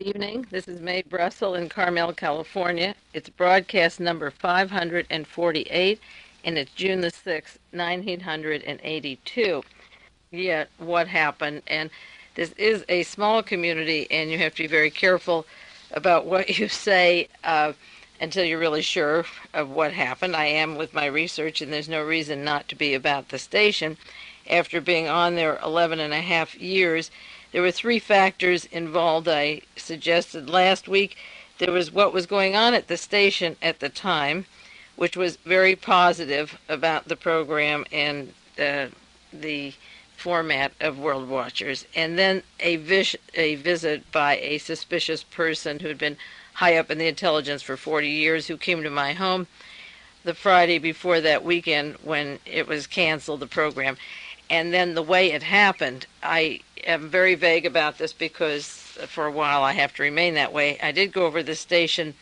Evening. This is Mae Brussel in Carmel, California. It's broadcast number 548, and it's June the 6th, 1982. Yet, what happened? And this is a small community, and you have to be very careful about what you say until you're really sure of what happened. I am with my research, and there's no reason not to be about the station. After being on there 11 and a half years, there were three factors involved. I suggested last week there was what was going on at the station at the time, which was very positive about the program and the format of World Watchers, and then a visit by a suspicious person who had been high up in the intelligence for 40 years who came to my home the Friday before that weekend when it was canceled, the program. And then the way it happened, I am very vague about this because for a while I have to remain that way. I did go over the station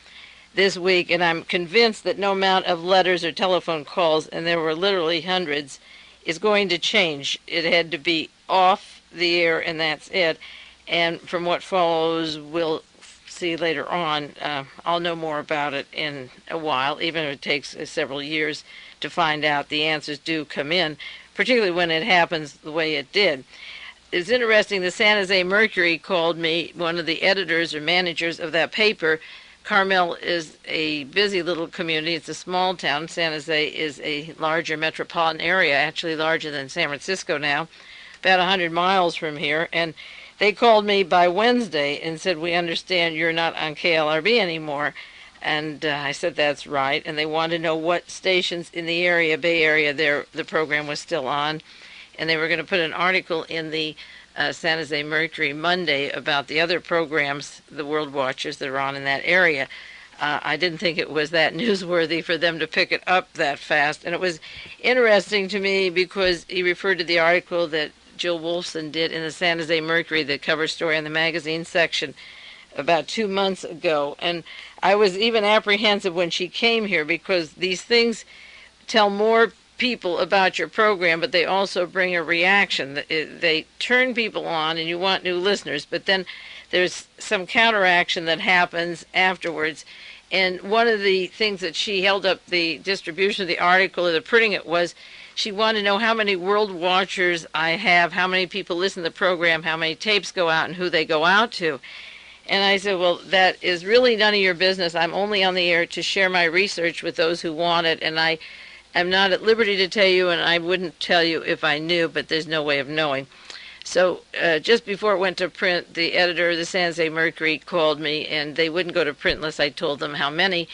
this week, and I'm convinced that no amount of letters or telephone calls, and there were literally hundreds, is going to change. It had to be off the air, and that's it. And from what follows, we'll see later on. I'll know more about it in a while, even if it takes several years to find out. The answers do come in, particularly when it happens the way it did. It's interesting, the San Jose Mercury called me, one of the editors or managers of that paper. Carmel is a busy little community. It's a small town. San Jose is a larger metropolitan area, actually larger than San Francisco now, about 100 miles from here. And they called me by Wednesday and said, "We understand you're not on KLRB anymore." And I said, "That's right." And they wanted to know what stations in the area, Bay Area, the program was still on. And they were going to put an article in the San Jose Mercury Monday about the other programs, the World Watchers that are on in that area. I didn't think it was that newsworthy for them to pick it up that fast. And it was interesting to me because he referred to the article that Jill Wolfson did in the San Jose Mercury, the cover story in the magazine section, about 2 months ago. And I was even apprehensive when she came here because these things tell more people about your program, but they also bring a reaction. They turn people on and you want new listeners, but then there's some counteraction that happens afterwards. And one of the things that she held up the distribution of the article or the printing it was she wanted to know how many World Watchers I have, how many people listen to the program, how many tapes go out, and who they go out to. And I said, well, that is really none of your business. I'm only on the air to share my research with those who want it, and I'm not at liberty to tell you, and I wouldn't tell you if I knew, but there's no way of knowing. So just before it went to print, the editor of the San Jose Mercury called me, and they wouldn't go to print unless I told them how many.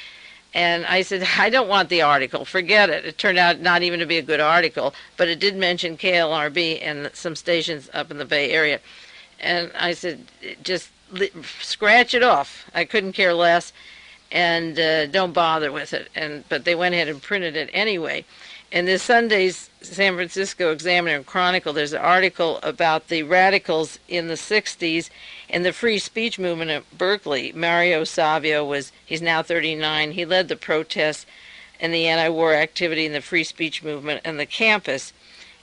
And I said, I don't want the article. Forget it. It turned out not even to be a good article, but it did mention KLRB and some stations up in the Bay Area. And I said, just scratch it off. I couldn't care less. And don't bother with it. But they went ahead and printed it anyway. In this Sunday's San Francisco Examiner and Chronicle, there's an article about the radicals in the 60s and the free speech movement at Berkeley. Mario Savio he's now 39. He led the protests and the anti-war activity in the free speech movement and the campus.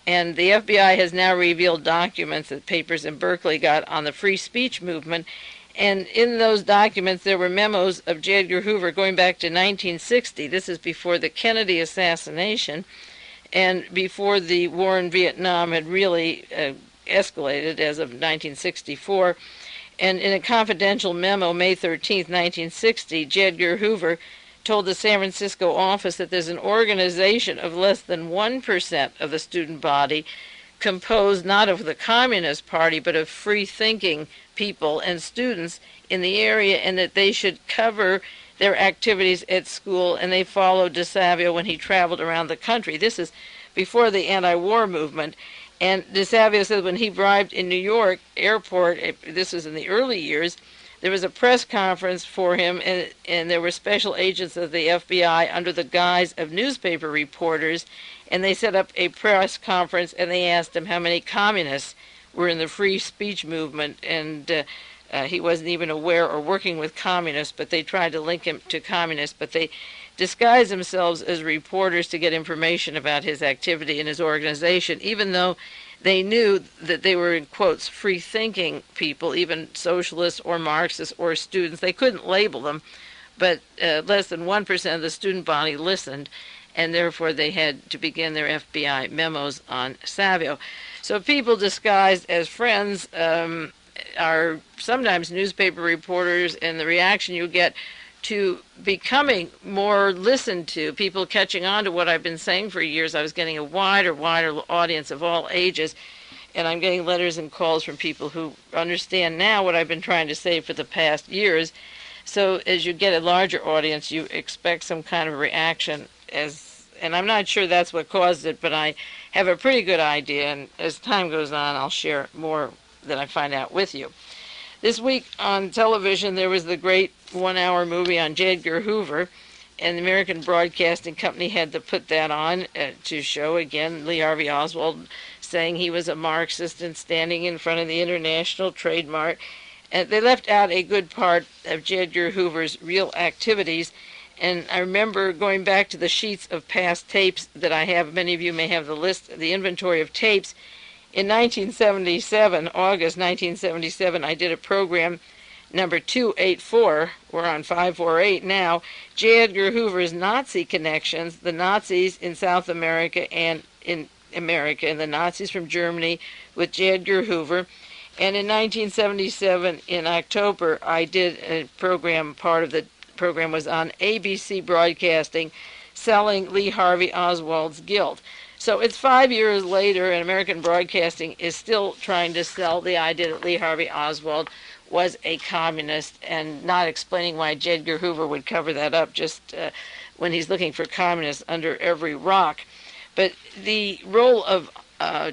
And the FBI has now revealed documents that papers in Berkeley got on the free speech movement. And in those documents, there were memos of Jagger Hoover going back to 1960. This is before the Kennedy assassination and before the war in Vietnam had really escalated as of 1964. And in a confidential memo, May 13th, 1960, Jagger Hoover told the San Francisco office that there's an organization of less than 1% of the student body composed not of the Communist Party, but of free-thinking people and students in the area, and that they should cover their activities at school, and they followed DeSavio when he traveled around the country. This is before the anti-war movement. And DeSavio said when he arrived in New York airport, this was in the early years, there was a press conference for him, and there were special agents of the FBI under the guise of newspaper reporters, and they set up a press conference, and they asked him how many communists were in the free speech movement, and he wasn't even aware or working with communists, but they tried to link him to communists, but they disguised themselves as reporters to get information about his activity and his organization, even though they knew that they were, in quotes, free-thinking people, even socialists or Marxists or students. They couldn't label them, but less than 1% of the student body listened, and therefore they had to begin their FBI memos on Savio. So people disguised as friends are sometimes newspaper reporters, and the reaction you get to becoming more listened to, people catching on to what I've been saying for years. I was getting a wider audience of all ages, and I'm getting letters and calls from people who understand now what I've been trying to say for the past years. So as you get a larger audience, you expect some kind of reaction, and I'm not sure that's what caused it, but I have a pretty good idea, and as time goes on, I'll share more that I find out with you. This week on television, there was the great one-hour movie on Jagger Hoover, and the American Broadcasting Company had to put that on to show, again, Lee Harvey Oswald saying he was a Marxist and standing in front of the International Trade Mart. And they left out a good part of Jagger Hoover's real activities. And I remember going back to the sheets of past tapes that I have. Many of you may have the list, the inventory of tapes. In 1977, August 1977, I did a program, number 284, we're on 548 now, Jagger Hoover's Nazi connections, the Nazis in South America and in America, and the Nazis from Germany with Jagger Hoover. And in 1977, in October, I did a program, part of the program was on ABC Broadcasting, selling Lee Harvey Oswald's guilt. So it's 5 years later, and American Broadcasting is still trying to sell the idea that Lee Harvey Oswald was a communist, and not explaining why Jagger Hoover would cover that up just when he's looking for communists under every rock. But the role of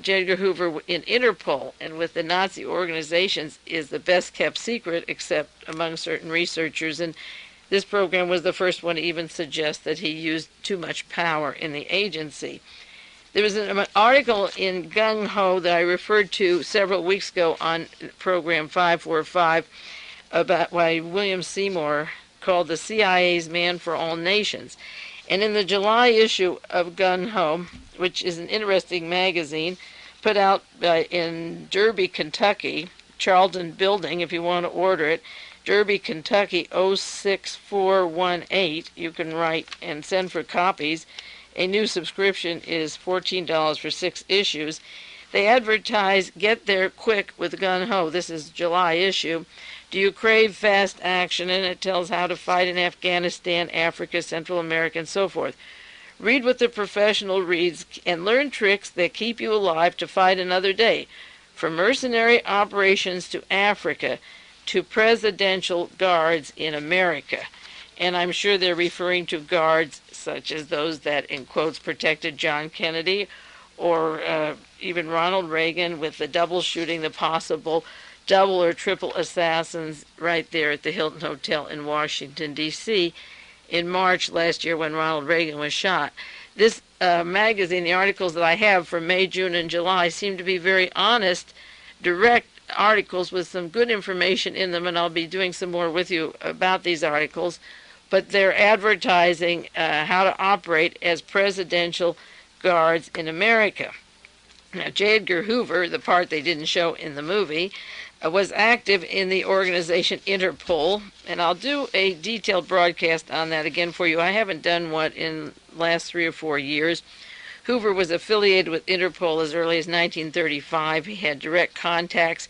Jagger Hoover in Interpol and with the Nazi organizations is the best kept secret, except among certain researchers, and this program was the first one to even suggest that he used too much power in the agency. There was an article in Gung Ho that I referred to several weeks ago on program 545 about why William Seymour called the CIA's Man for All Nations. And in the July issue of Gung Ho, which is an interesting magazine, put out in Derby, Kentucky, Charlton Building, if you want to order it, Derby, Kentucky 06418, you can write and send for copies. A new subscription is $14 for 6 issues. They advertise, get there quick with Gung Ho. This is July issue. Do you crave fast action? And it tells how to fight in Afghanistan, Africa, Central America, and so forth. Read what the professional reads and learn tricks that keep you alive to fight another day. From mercenary operations to Africa to presidential guards in America. And I'm sure they're referring to guards such as those that, in quotes, protected John Kennedy, or even Ronald Reagan, with the double shooting, the possible double or triple assassins right there at the Hilton Hotel in Washington, D.C. in March last year when Ronald Reagan was shot. This magazine, the articles that I have for May, June, and July seem to be very honest, direct articles with some good information in them, and I'll be doing some more with you about these articles. But they're advertising how to operate as presidential guards in America. Now, Jagger Hoover, the part they didn't show in the movie, was active in the organization Interpol, and I'll do a detailed broadcast on that again for you. I haven't done one in the last 3 or 4 years. Hoover was affiliated with Interpol as early as 1935. He had direct contacts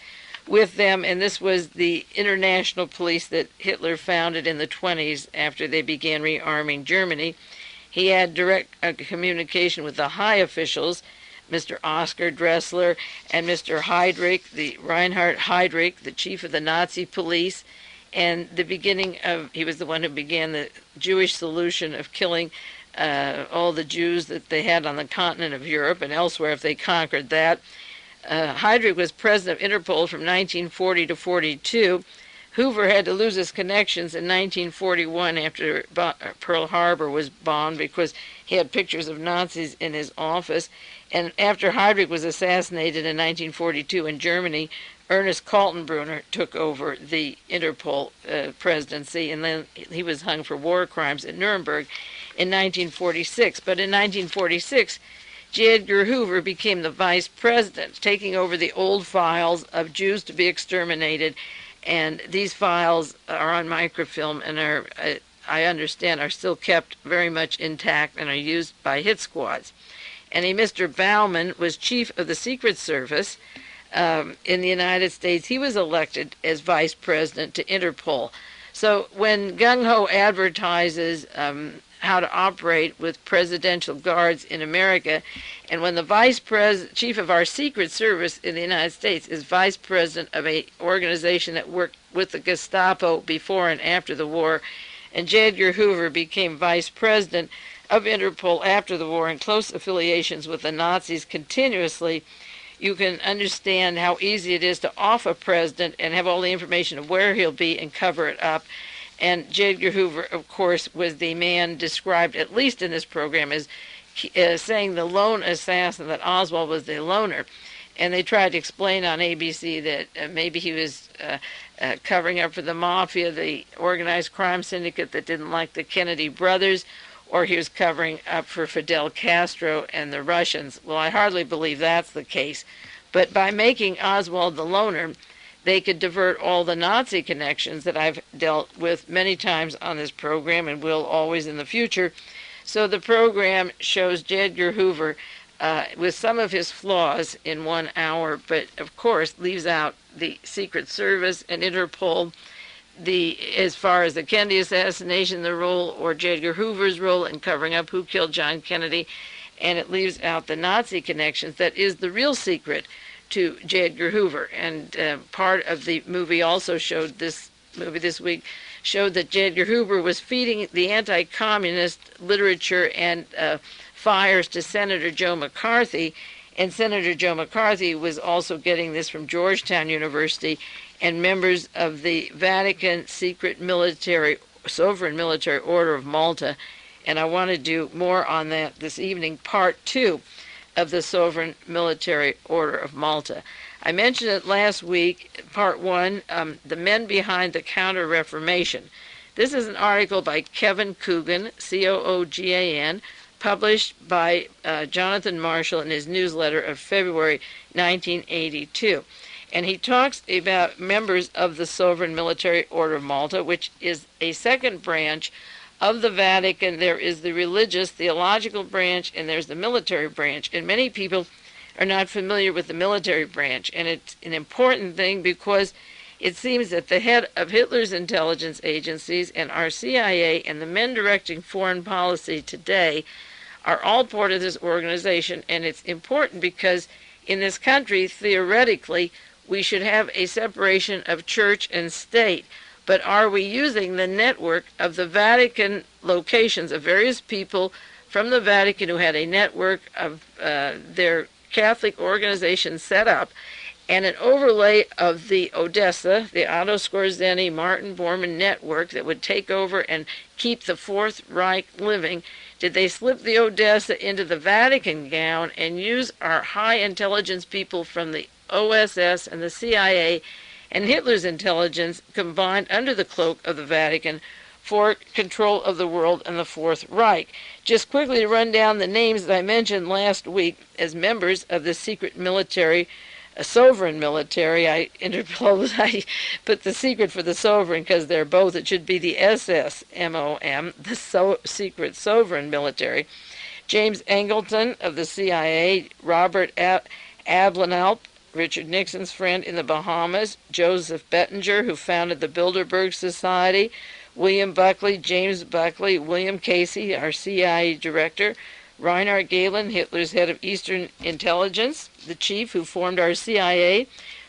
with them, and this was the international police that Hitler founded in the 20s after they began rearming Germany. He had direct communication with the high officials, Mr. Oscar Dressler and Mr. Heydrich, the Reinhard Heydrich, the chief of the Nazi police, and he was the one who began the Jewish solution of killing all the Jews that they had on the continent of Europe and elsewhere if they conquered that. Heydrich was president of Interpol from 1940 to 42. Hoover had to lose his connections in 1941 after Pearl Harbor was bombed because he had pictures of Nazis in his office. And after Heydrich was assassinated in 1942 in Germany, Ernest Kaltenbrunner took over the Interpol presidency, and then he was hung for war crimes at Nuremberg in 1946. But in 1946, J. Edgar Hoover became the vice president, taking over the old files of Jews to be exterminated. And these files are on microfilm and are, I understand, are still kept very much intact and are used by hit squads. And a Mr. Bauman was chief of the Secret Service in the United States. He was elected as vice president to Interpol. So when gung-ho advertises how to operate with presidential guards in America, and when the chief of our Secret Service in the United States is vice president of an organization that worked with the Gestapo before and after the war, and J. Edgar Hoover became vice president of Interpol after the war in close affiliations with the Nazis continuously, you can understand how easy it is to off a president and have all the information of where he'll be and cover it up. And J. Edgar Hoover, of course, was the man described, at least in this program, as saying the lone assassin, that Oswald was the loner. And they tried to explain on ABC that maybe he was covering up for the mafia, the organized crime syndicate that didn't like the Kennedy brothers, or he was covering up for Fidel Castro and the Russians. Well, I hardly believe that's the case. But by making Oswald the loner, they could divert all the Nazi connections that I've dealt with many times on this program and will always in the future. So the program shows J. Edgar Hoover with some of his flaws in 1 hour, but of course leaves out the Secret Service and Interpol, as far as the Kennedy assassination, the role, or J. Edgar Hoover's role in covering up who killed John Kennedy, and it leaves out the Nazi connections. That is the real secret to J. Edgar Hoover. And part of the movie also showed, this movie this week, showed that J. Edgar Hoover was feeding the anti-communist literature and fires to Senator Joe McCarthy, and Senator Joe McCarthy was also getting this from Georgetown University, and members of the Vatican secret military, sovereign military order of Malta. And I want to do more on that this evening, part 2 of the sovereign military order of Malta. I mentioned it last week, part 1, the men behind the Counter-Reformation. This is an article by Kevin Coogan, C-O-O-G-A-N, published by Jonathan Marshall in his newsletter of February 1982. And he talks about members of the Sovereign Military Order of Malta, which is a second branch of the Vatican. There is the religious, theological branch, and there's the military branch. And many people are not familiar with the military branch. And it's an important thing because it seems that the head of Hitler's intelligence agencies and our CIA and the men directing foreign policy today are all part of this organization. And it's important because in this country, theoretically, we should have a separation of church and state. But are we using the network of the Vatican locations of various people from the Vatican who had a network of their Catholic organizations set up, and an overlay of the Odessa, the Otto Skorzeny, Martin Bormann network that would take over and keep the Fourth Reich living? Did they slip the Odessa into the Vatican gown and use our high intelligence people from the OSS and the CIA and Hitler's intelligence combined under the cloak of the Vatican for control of the world and the Fourth Reich? Just quickly to run down the names that I mentioned last week as members of the secret military, sovereign military. I put the secret for the sovereign because they're both. It should be the SSMOM, the secret sovereign military. James Angleton of the CIA, Robert Ablanalp, Richard Nixon's friend in the Bahamas, Joseph Bettinger, who founded the Bilderberg Society, William Buckley, James Buckley, William Casey, our CIA director, Reinhard Gehlen, Hitler's head of Eastern Intelligence, the chief who formed our CIA,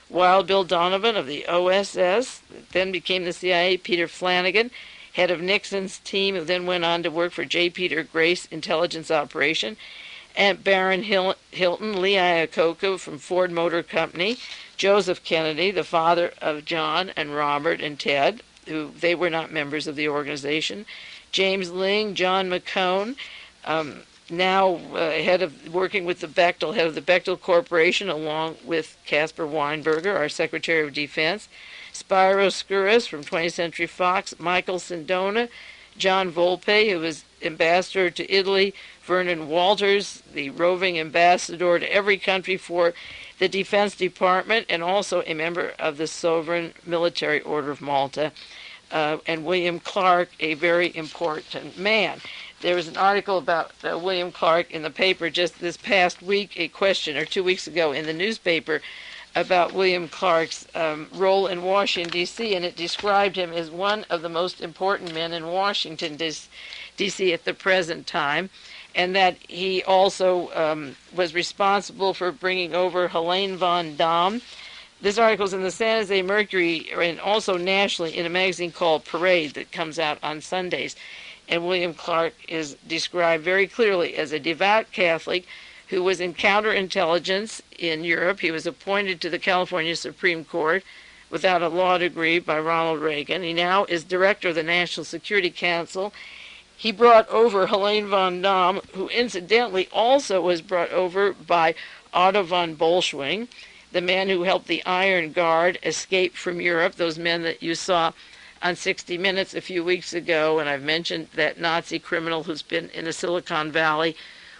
Wild Bill Donovan of the OSS, then became the CIA, Peter Flanagan, head of Nixon's team, who then went on to work for J. Peter Grace Intelligence Operation, and Baron Hilton, Lee Iacocca from Ford Motor Company, Joseph Kennedy, the father of John and Robert and Ted, who they were not members of the organization, James Ling, John McCone, now head of working with the Bechtel, head of the Bechtel Corporation, along with Caspar Weinberger, our Secretary of Defense, Spyro Skouras from 20th Century Fox, Michael Sindona, John Volpe, who was ambassador to Italy, Vernon Walters, the roving ambassador to every country for the Defense Department, and also a member of the Sovereign Military Order of Malta, and William Clark, a very important man. There was an article about William Clark in the paper just this past week, a question, or 2 weeks ago in the newspaper, about William Clark's role in Washington, D.C., and it described him as one of the most important men in Washington, D.C. at the present time, and that he also was responsible for bringing over Helene von Damme. This article is in the San Jose Mercury and also nationally in a magazine called Parade that comes out on Sundays. And William Clark is described very clearly as a devout Catholic who was in counterintelligence in Europe. He was appointed to the California Supreme Court without a law degree by Ronald Reagan. He now is director of the National Security Council. He brought over Helene von Damme, who incidentally also was brought over by Otto von Bolschwing, the man who helped the Iron Guard escape from Europe, those men that you saw on 60 Minutes a few weeks ago, and I've mentioned that Nazi criminal who's been in the Silicon Valley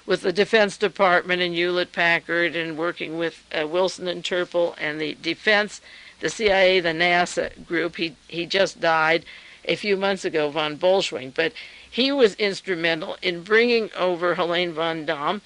with the Defense Department and Hewlett-Packard and working with Wilson and Turple and the Defense, the CIA, the NASA group. He just died a few months ago, von Bolschwing, but he was instrumental in bringing over Helene von Damme,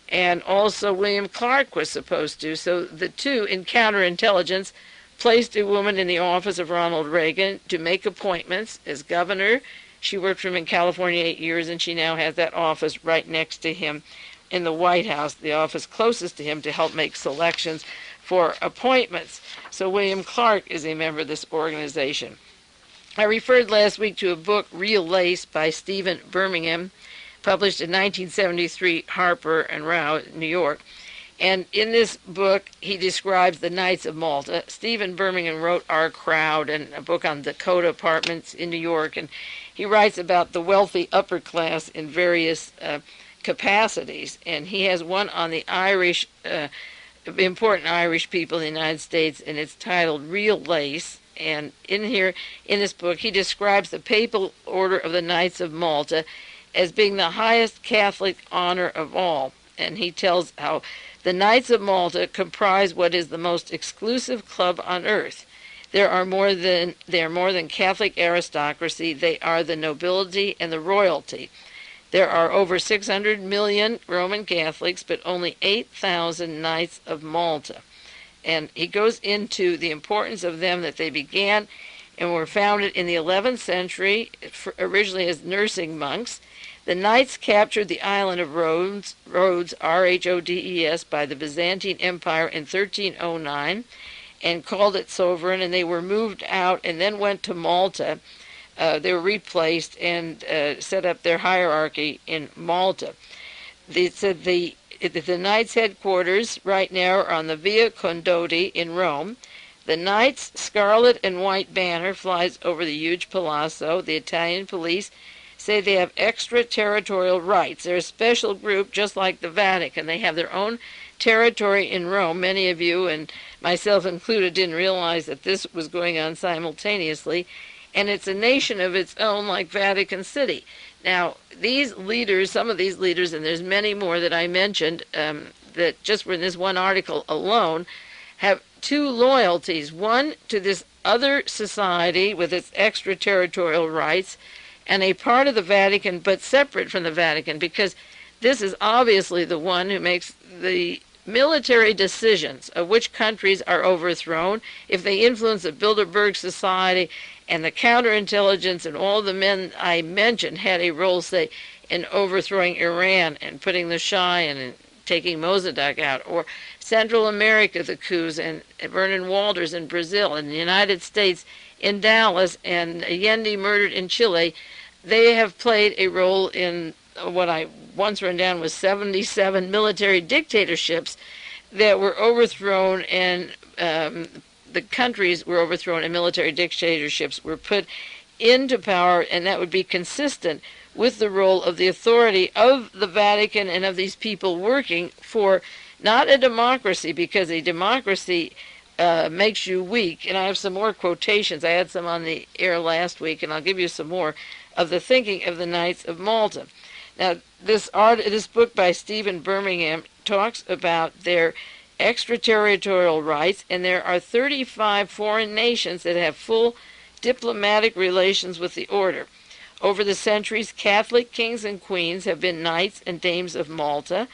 and also William Clark was supposed to. So the two in counterintelligence placed a woman in the office of Ronald Reagan to make appointments as governor. She worked for him in California 8 years, and she now has that office right next to him in the White House, the office closest to him, to help make selections for appointments. So William Clark is a member of this organization. I referred last week to a book, Real Lace, by Stephen Birmingham, published in 1973, Harper and Row, New York. And in this book, he describes the Knights of Malta. Stephen Birmingham wrote Our Crowd and a book on Dakota apartments in New York. And he writes about the wealthy upper class in various capacities. And he has one on the Irish, important Irish people in the United States, and it's titled Real Lace. And in this book, he describes the Papal Order of the Knights of Malta as being the highest Catholic honor of all. And he tells how the Knights of Malta comprise what is the most exclusive club on earth. They are more than Catholic aristocracy. They are the nobility and the royalty. There are over 600 million Roman Catholics, but only 8,000 Knights of Malta. And he goes into the importance of them, that they began and were founded in the 11th century, originally as nursing monks. The Knights captured the island of Rhodes, Rhodes, by the Byzantine Empire in 1309 and called it sovereign, and they were moved out and then went to Malta. They were replaced and set up their hierarchy in Malta. They said the Knights' headquarters right now are on the Via Condotti in Rome. The Knights' scarlet and white banner flies over the huge palazzo. The Italian police say they have extraterritorial rights. They're a special group, just like the Vatican. They have their own territory in Rome. Many of you, and myself included, didn't realize that this was going on simultaneously. And it's a nation of its own, like Vatican City. Now, these leaders, some of these leaders, and there's many more that I mentioned, that just were in this one article alone, have two loyalties. One to this other society with its extraterritorial rights, and a part of the Vatican, but separate from the Vatican, because this is obviously the one who makes the military decisions of which countries are overthrown. If they influence the Bilderberg Society and the counterintelligence, and all the men I mentioned had a role, say, in overthrowing Iran and putting the Shah in and taking Mossadegh out, or Central America, the coups, and Vernon Walters in Brazil, and the United States in Dallas, and Allende murdered in Chile, they have played a role in what I once written down was 77 military dictatorships that were overthrown, and the countries were overthrown and military dictatorships were put into power, and that would be consistent with the role of the authority of the Vatican and of these people working for not a democracy, because a democracy makes you weak. And I have some more quotations. I had some on the air last week, and I'll give you some more of the thinking of the Knights of Malta. Now, this book by Stephen Birmingham talks about their extraterritorial rights, and there are 35 foreign nations that have full diplomatic relations with the order. Over the centuries, Catholic kings and queens have been knights and dames of Malta.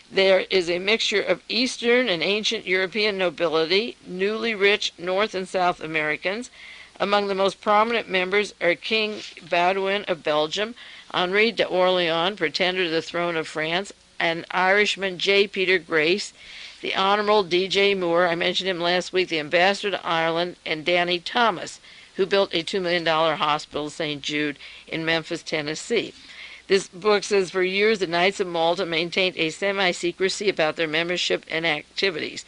There is a mixture of Eastern and ancient European nobility, newly rich North and South Americans. Among the most prominent members are King Baudouin of Belgium, Henri d'Orléans, pretender to the throne of France, and Irishman J. Peter Grace, the Honorable D.J. Moore, I mentioned him last week, the ambassador to Ireland, and Danny Thomas, who built a $2 million hospital, St. Jude, in Memphis, Tennessee. This book says, for years the Knights of Malta maintained a semi-secrecy about their membership and activities.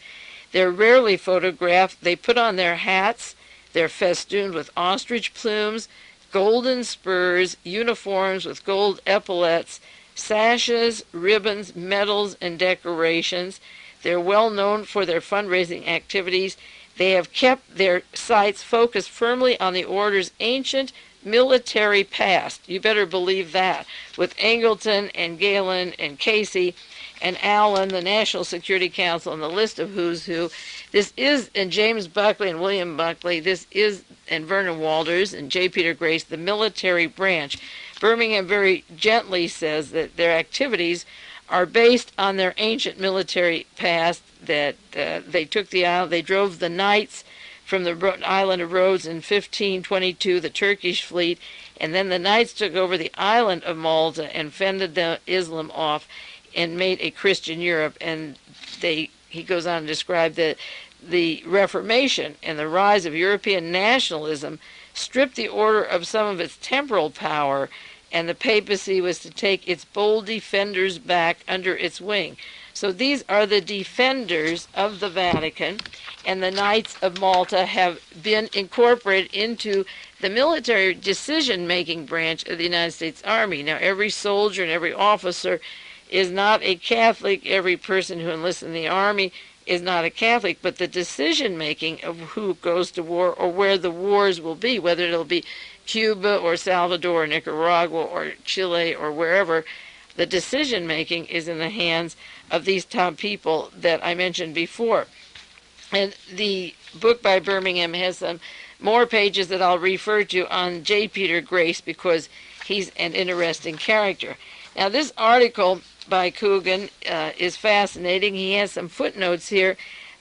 They're rarely photographed. They put on their hats. They're festooned with ostrich plumes, golden spurs, uniforms with gold epaulets, sashes, ribbons, medals, and decorations. They're well known for their fundraising activities. They have kept their sights focused firmly on the order's ancient military past. You better believe that. With Angleton and Galen and Casey and Allen, the National Security Council, and the list of who's who. This is, and James Buckley and William Buckley, this is, and Vernon Walters and J. Peter Grace, the military branch. Birmingham very gently says that their activities are based on their ancient military past, that they took the island, they drove the knights from the island of Rhodes in 1522, the Turkish fleet, and then the knights took over the island of Malta and fended the Islam off and made a Christian Europe. And he goes on to describe that the Reformation and the rise of European nationalism stripped the order of some of its temporal power, and the papacy was to take its bold defenders back under its wing. So these are the defenders of the Vatican, and the Knights of Malta have been incorporated into the military decision-making branch of the United States Army. Now, every soldier and every officer is not a Catholic. Every person who enlists in the Army is not a Catholic, but the decision-making of who goes to war or where the wars will be, whether it'll be Cuba or Salvador or Nicaragua or Chile or wherever, the decision-making is in the hands of these top people that I mentioned before. And the book by Birmingham has some more pages that I'll refer to on J. Peter Grace because he's an interesting character. Now, this article by Cohn is fascinating. He has some footnotes here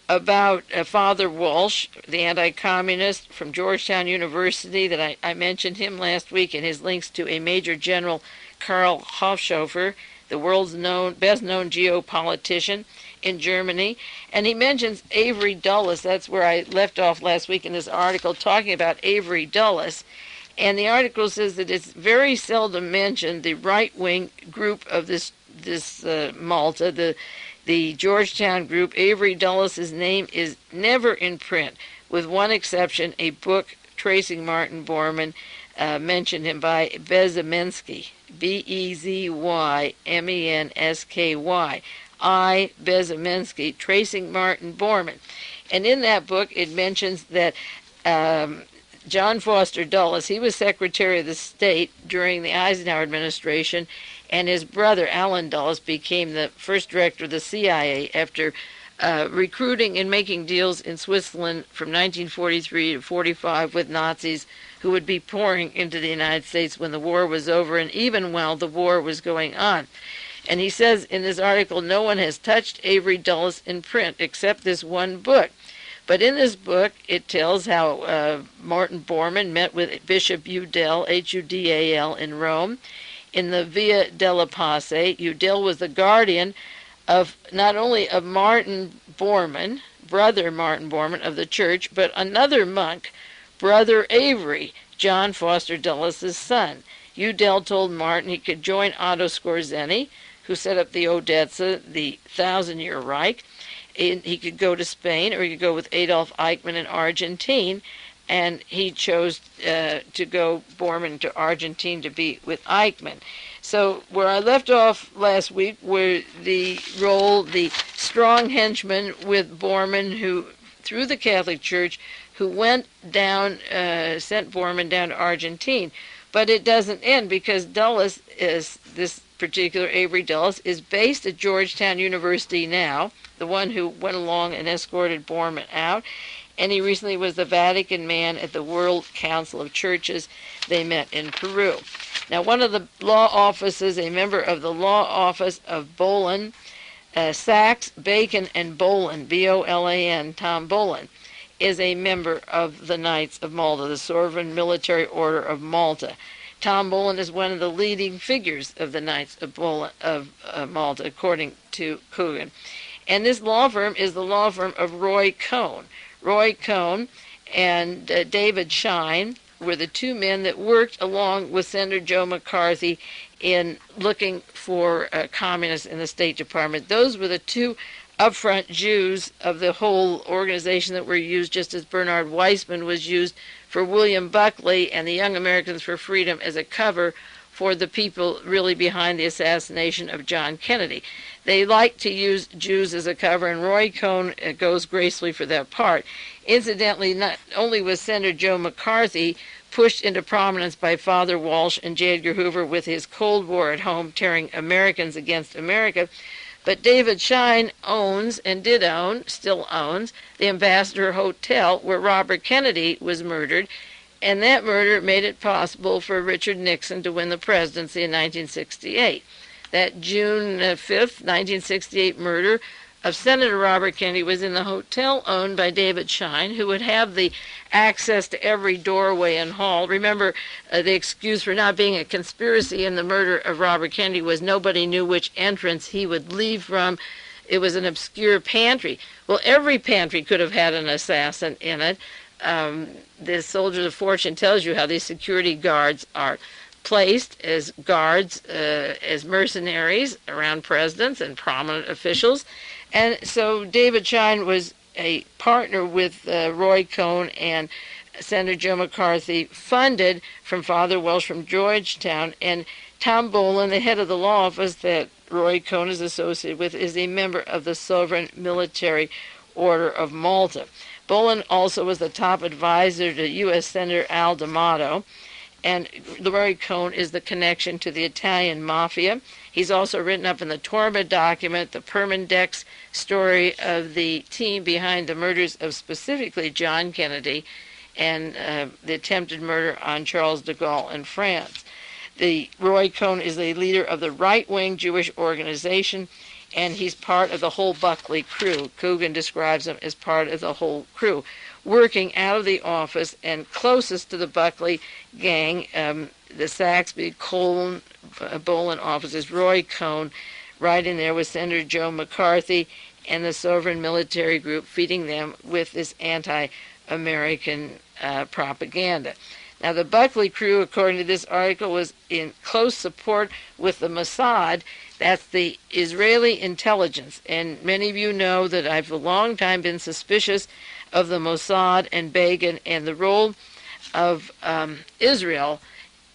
about Father Walsh, the anti-communist from Georgetown University, that I mentioned him last week, and his links to a Major General Karl Hofshofer, the world's best-known geopolitician in Germany. And he mentions Avery Dulles. That's where I left off last week in this article, talking about Avery Dulles. And the article says that it's very seldom mentioned, the right-wing group of this Malta, the Georgetown group. Avery Dulles' name is never in print, with one exception, a book tracing Martin Bormann, mentioned him by Bezymensky, Bezymensky, I. Bezymensky, tracing Martin Bormann. And in that book, it mentions that John Foster Dulles, he was Secretary of the State during the Eisenhower administration, and his brother, Alan Dulles, became the first director of the CIA after recruiting and making deals in Switzerland from 1943 to 45 with Nazis who would be pouring into the United States when the war was over and even while the war was going on. And he says in this article, no one has touched Avery Dulles in print except this one book. But in this book, it tells how Martin Bormann met with Bishop Udell, Hudal, in Rome. In the Via della Pace, Udell was the guardian of not only of Martin Bormann, brother Martin Bormann of the church, but another monk, Brother Avery, John Foster Dulles' son. Udell told Martin he could join Otto Skorzeny, who set up the Odessa, the Thousand-Year Reich. He could go to Spain, or he could go with Adolf Eichmann in Argentine, and he chose to go, Bormann, to Argentine to be with Eichmann. So where I left off last week were the strong henchman with Bormann, who, through the Catholic Church, who went down, sent Bormann down to Argentine. But it doesn't end, because Dulles is this particular, Avery Dulles, is based at Georgetown University now, the one who went along and escorted Bormann out. And he recently was the Vatican man at the World Council of Churches. They met in Peru. Now, one of the law offices, a member of the law office of Bolan, Sachs, Bacon, and Bolan, B-O-L-A-N, Tom Bolan, is a member of the Knights of Malta, the Sovereign Military Order of Malta. Tom Bolan is one of the leading figures of the Knights of Malta, according to Cohn. And this law firm is the law firm of Roy Cohn. Roy Cohn and David Shine were the two men that worked along with Senator Joe McCarthy in looking for communists in the State Department. Those were the two upfront Jews of the whole organization that were used, just as Bernard Weissman was used for William Buckley and the Young Americans for Freedom as a cover for the people really behind the assassination of John Kennedy. They like to use Jews as a cover, and Roy Cohn goes gracefully for that part. Incidentally, not only was Senator Joe McCarthy pushed into prominence by Father Walsh and Jagger Hoover with his Cold War at home, tearing Americans against America, but David Shine owns, and did own, still owns, the Ambassador Hotel where Robert Kennedy was murdered, and that murder made it possible for Richard Nixon to win the presidency in 1968. That June 5th, 1968 murder of Senator Robert Kennedy was in the hotel owned by David Shine, who would have the access to every doorway and hall. Remember, the excuse for not being a conspiracy in the murder of Robert Kennedy was nobody knew which entrance he would leave from. It was an obscure pantry. Well, every pantry could have had an assassin in it. The Soldiers of Fortune tells you how these security guards are placed as guards, as mercenaries around presidents and prominent officials. And so David Shine was a partner with Roy Cohn and Senator Joe McCarthy, funded from Father Welsh from Georgetown. And Tom Bolan, the head of the law office that Roy Cohn is associated with, is a member of the Sovereign Military Order of Malta. Bolan also was the top advisor to U.S. Senator Al D'Amato, and Roy Cohn is the connection to the Italian mafia. He's also written up in the Torma document the Permindex story of the team behind the murders of specifically John Kennedy and the attempted murder on Charles de Gaulle in France. The Roy Cohn is a leader of the right-wing Jewish organization, and he's part of the whole Buckley crew. Coogan describes him as part of the whole crew, working out of the office and closest to the Buckley gang, the Saxby, Cohn, Bolan offices, Roy Cohn, right in there with Senator Joe McCarthy and the Sovereign Military Group, feeding them with this anti-American propaganda. Now, the Buckley crew, according to this article, was in close support with the Mossad. That's the Israeli intelligence. And many of you know that I've for a long time been suspicious of the Mossad and Begin and the role of Israel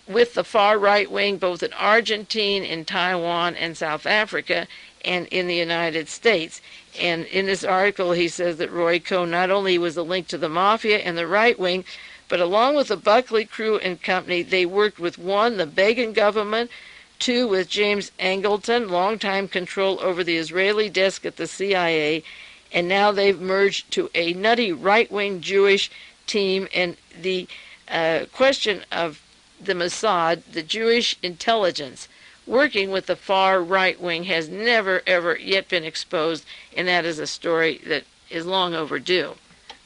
with the far right wing, both in Argentina, in Taiwan, and South Africa, and in the United States. And in this article, he says that Roy Cohn not only was a link to the mafia and the right wing, but along with the Buckley crew and company, they worked with one, the Begin government, two, with James Angleton, longtime control over the Israeli desk at the CIA, and now they've merged to a nutty right-wing Jewish team. And the question of the Mossad, the Jewish intelligence, working with the far right wing has never, ever yet been exposed, and that is a story that is long overdue.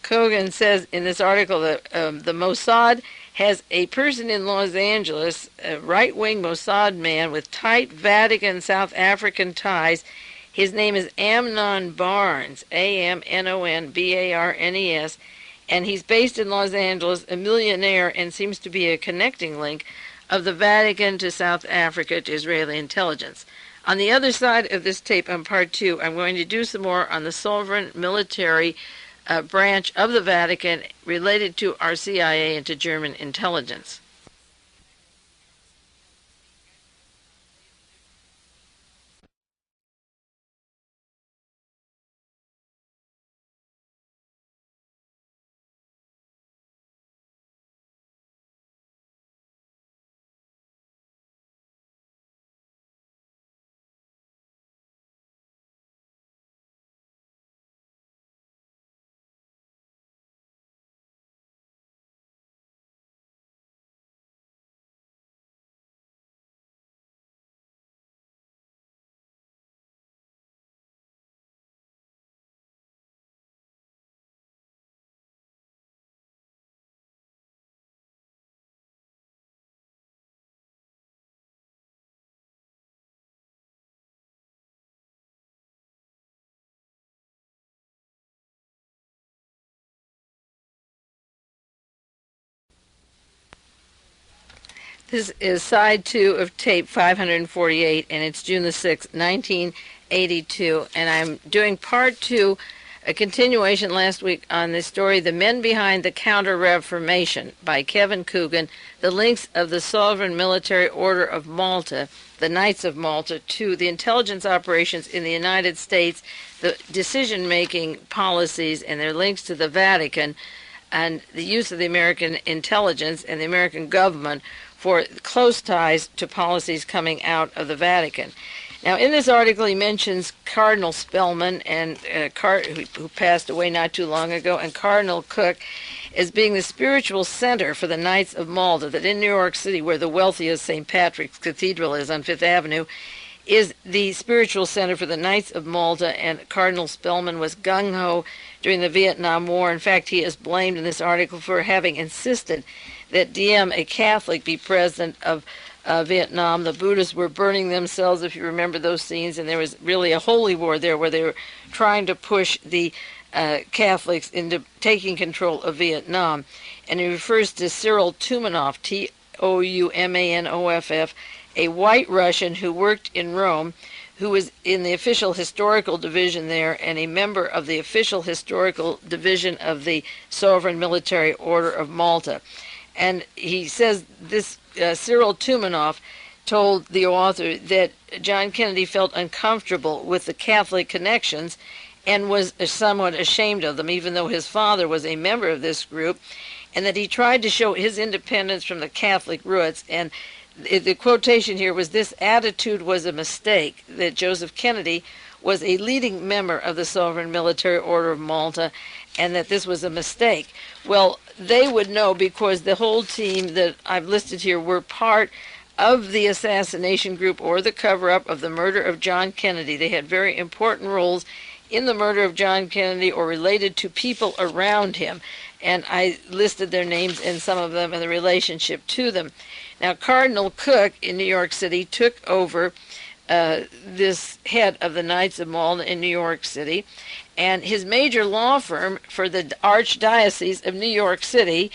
Cogan says in this article that the Mossad has a person in Los Angeles, a right-wing Mossad man with tight Vatican South African ties. His name is Amnon Barnes, A-M-N-O-N-B-A-R-N-E-S, and he's based in Los Angeles, a millionaire, and seems to be a connecting link of the Vatican to South Africa to Israeli intelligence. On the other side of this tape, on part 2, I'm going to do some more on the sovereign military branch of the Vatican related to our CIA and to German intelligence. This is side 2 of tape 548, and it's June the 6th, 1982, and I'm doing part 2, a continuation last week on the story, The Men Behind the Counter-Reformation by Kevin Coogan, the links of the Sovereign Military Order of Malta, the Knights of Malta, to the intelligence operations in the United States, the decision-making policies, and their links to the Vatican, and the use of the American intelligence and the American government for close ties to policies coming out of the Vatican. Now, in this article, he mentions Cardinal Spellman, and who passed away not too long ago, and Cardinal Cook as being the spiritual center for the Knights of Malta, that in New York City, where the wealthiest St. Patrick's Cathedral is on Fifth Avenue, is the spiritual center for the Knights of Malta, and Cardinal Spellman was gung-ho during the Vietnam War. In fact, he is blamed in this article for having insisted that Diem, a Catholic, be president of Vietnam. The Buddhists were burning themselves, if you remember those scenes, and there was really a holy war there where they were trying to push the Catholics into taking control of Vietnam. And he refers to Cyril Tumanov, Toumanoff, a white Russian who worked in Rome, who was in the official historical division there and a member of the official historical division of the Sovereign Military Order of Malta. And he says this Cyril Tumanov told the author that John Kennedy felt uncomfortable with the Catholic connections and was somewhat ashamed of them, even though his father was a member of this group, and that he tried to show his independence from the Catholic roots. And the quotation here was, "This attitude was a mistake," that Joseph Kennedy was a leading member of the Sovereign Military Order of Malta, and that this was a mistake. Well, they would know, because the whole team that I've listed here were part of the assassination group or the cover-up of the murder of John Kennedy. They had very important roles in the murder of John Kennedy or related to people around him, and I listed their names and some of them and the relationship to them. Now, Cardinal Cook in New York City took over this head of the Knights of Malta in New York City, and his major law firm for the Archdiocese of New York City,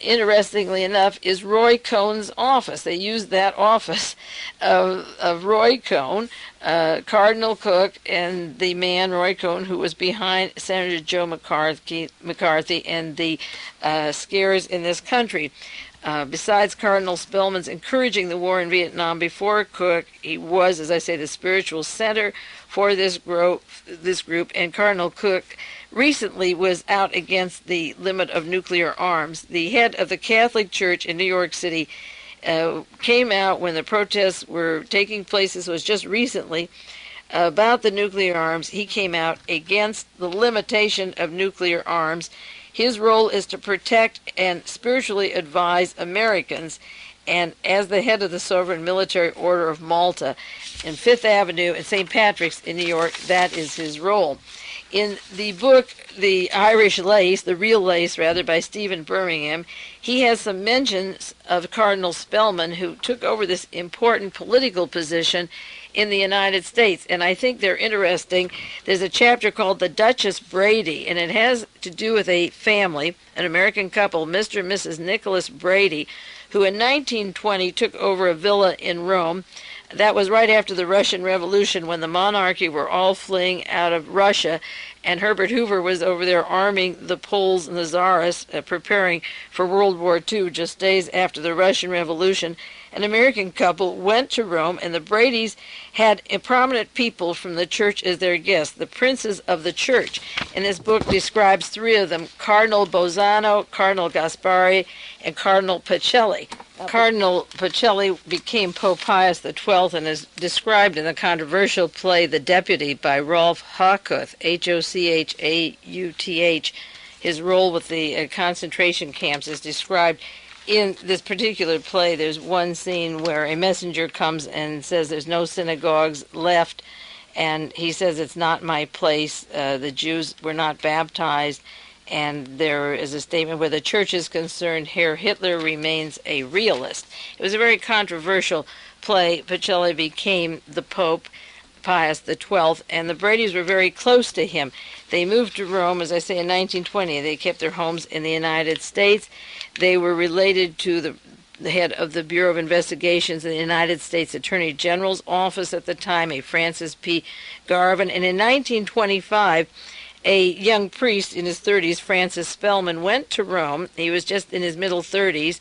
interestingly enough, is Roy Cohn's office. They used that office of Roy Cohn, Cardinal Cook, and the man, Roy Cohn, who was behind Senator Joe McCarthy and the scares in this country. Besides Cardinal Spellman's encouraging the war in Vietnam before Cook, he was, as I say, the spiritual center for this group, and Cardinal Cook recently was out against the limit of nuclear arms. The head of the Catholic Church in New York City came out when the protests were taking place. This was just recently, about the nuclear arms. He came out against the limitation of nuclear arms. His role is to protect and spiritually advise Americans, and as the head of the Sovereign Military Order of Malta in Fifth Avenue and St. Patrick's in New York, that is his role. In the book, The Irish Lace, The Real Lace, rather, by Stephen Birmingham, he has some mentions of Cardinal Spellman, who took over this important political position in the United States, and I think they're interesting. There's a chapter called The Duchess Brady, and it has to do with a family, an American couple, Mr. and Mrs. Nicholas Brady, who in 1920 took over a villa in Rome. That was right after the Russian Revolution, when the monarchy were all fleeing out of Russia, and Herbert Hoover was over there arming the Poles and the Tsarists, preparing for World War II, just days after the Russian Revolution. An American couple went to Rome, and the Bradys had prominent people from the church as their guests, the princes of the church. And this book describes three of them: Cardinal Bolzano, Cardinal Gaspari, and Cardinal Pacelli. Cardinal Pacelli became Pope Pius XII and is described in the controversial play The Deputy by Rolf Hochhuth, Hochauth. His role with the concentration camps is described in this particular play. There's one scene where a messenger comes and says there's no synagogues left, and he says, "It's not my place. The Jews were not baptized." And there is a statement where the church is concerned, Herr Hitler remains a realist. It was a very controversial play. Pacelli became the Pope, Pius XII, and the Bradys were very close to him. They moved to Rome, as I say, in 1920. They kept their homes in the United States. They were related to the the head of the Bureau of Investigations in the United States Attorney General's office at the time, a Francis P. Garvin. And in 1925, a young priest in his 30s, Francis Spellman, went to Rome. He was just in his middle 30s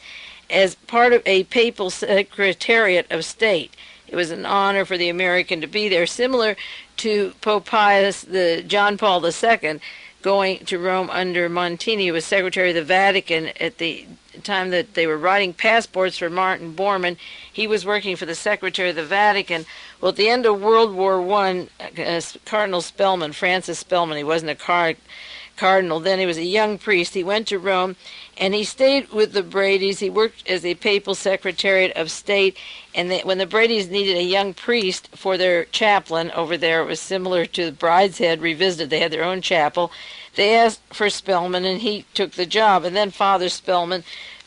as part of a papal secretariat of state. It was an honor for the American to be there, similar to Pope Pius, John Paul II, going to Rome under Montini, who was Secretary of the Vatican at the time that they were writing passports for Martin Bormann. He was working for the Secretary of the Vatican. Well, at the end of World War I, Cardinal Spellman, Francis Spellman, he wasn't a cardinal then, he was a young priest. He went to Rome, and he stayed with the Bradys. He worked as a papal secretariat of state, and when the Bradys needed a young priest for their chaplain over there, it was similar to the Brideshead Revisited. They had their own chapel. They asked for Spellman, and he took the job. And then Father Spellman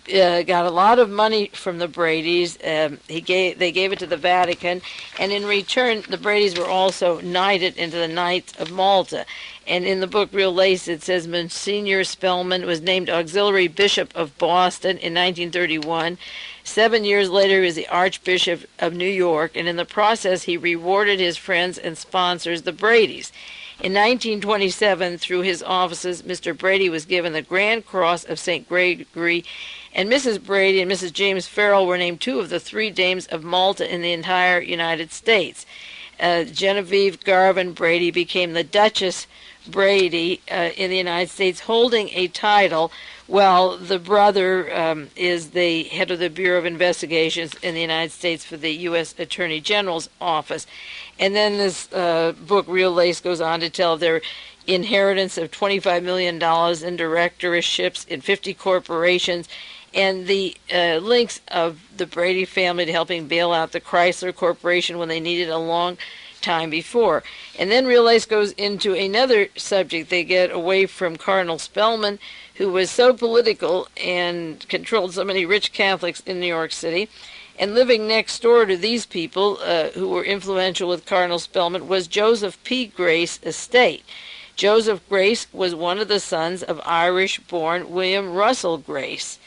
got a lot of money from the Bradys. They gave it to the Vatican, and in return, the Bradys were also knighted into the Knights of Malta. And in the book Real Lace, it says Monsignor Spellman was named Auxiliary Bishop of Boston in 1931. 7 years later, he was the Archbishop of New York, and in the process, he rewarded his friends and sponsors, the Bradys. In 1927, through his offices, Mr. Brady was given the Grand Cross of St. Gregory, and Mrs. Brady and Mrs. James Farrell were named two of the three dames of Malta in the entire United States. Genevieve Garvin Brady became the Duchess Brady in the United States, holding a title, while the brother is the head of the Bureau of Investigations in the United States for the U.S. Attorney General's office. And then this book, Real Lace, goes on to tell their inheritance of $25 million in directorships in 50 corporations, and the links of the Brady family to helping bail out the Chrysler Corporation when they needed a long time before. And then Real Lace goes into another subject. They get away from Cardinal Spellman, who was so political and controlled so many rich Catholics in New York City. And living next door to these people who were influential with Cardinal Spellman was Joseph P. Grace estate. Joseph Grace was one of the sons of Irish-born William Russell Grace.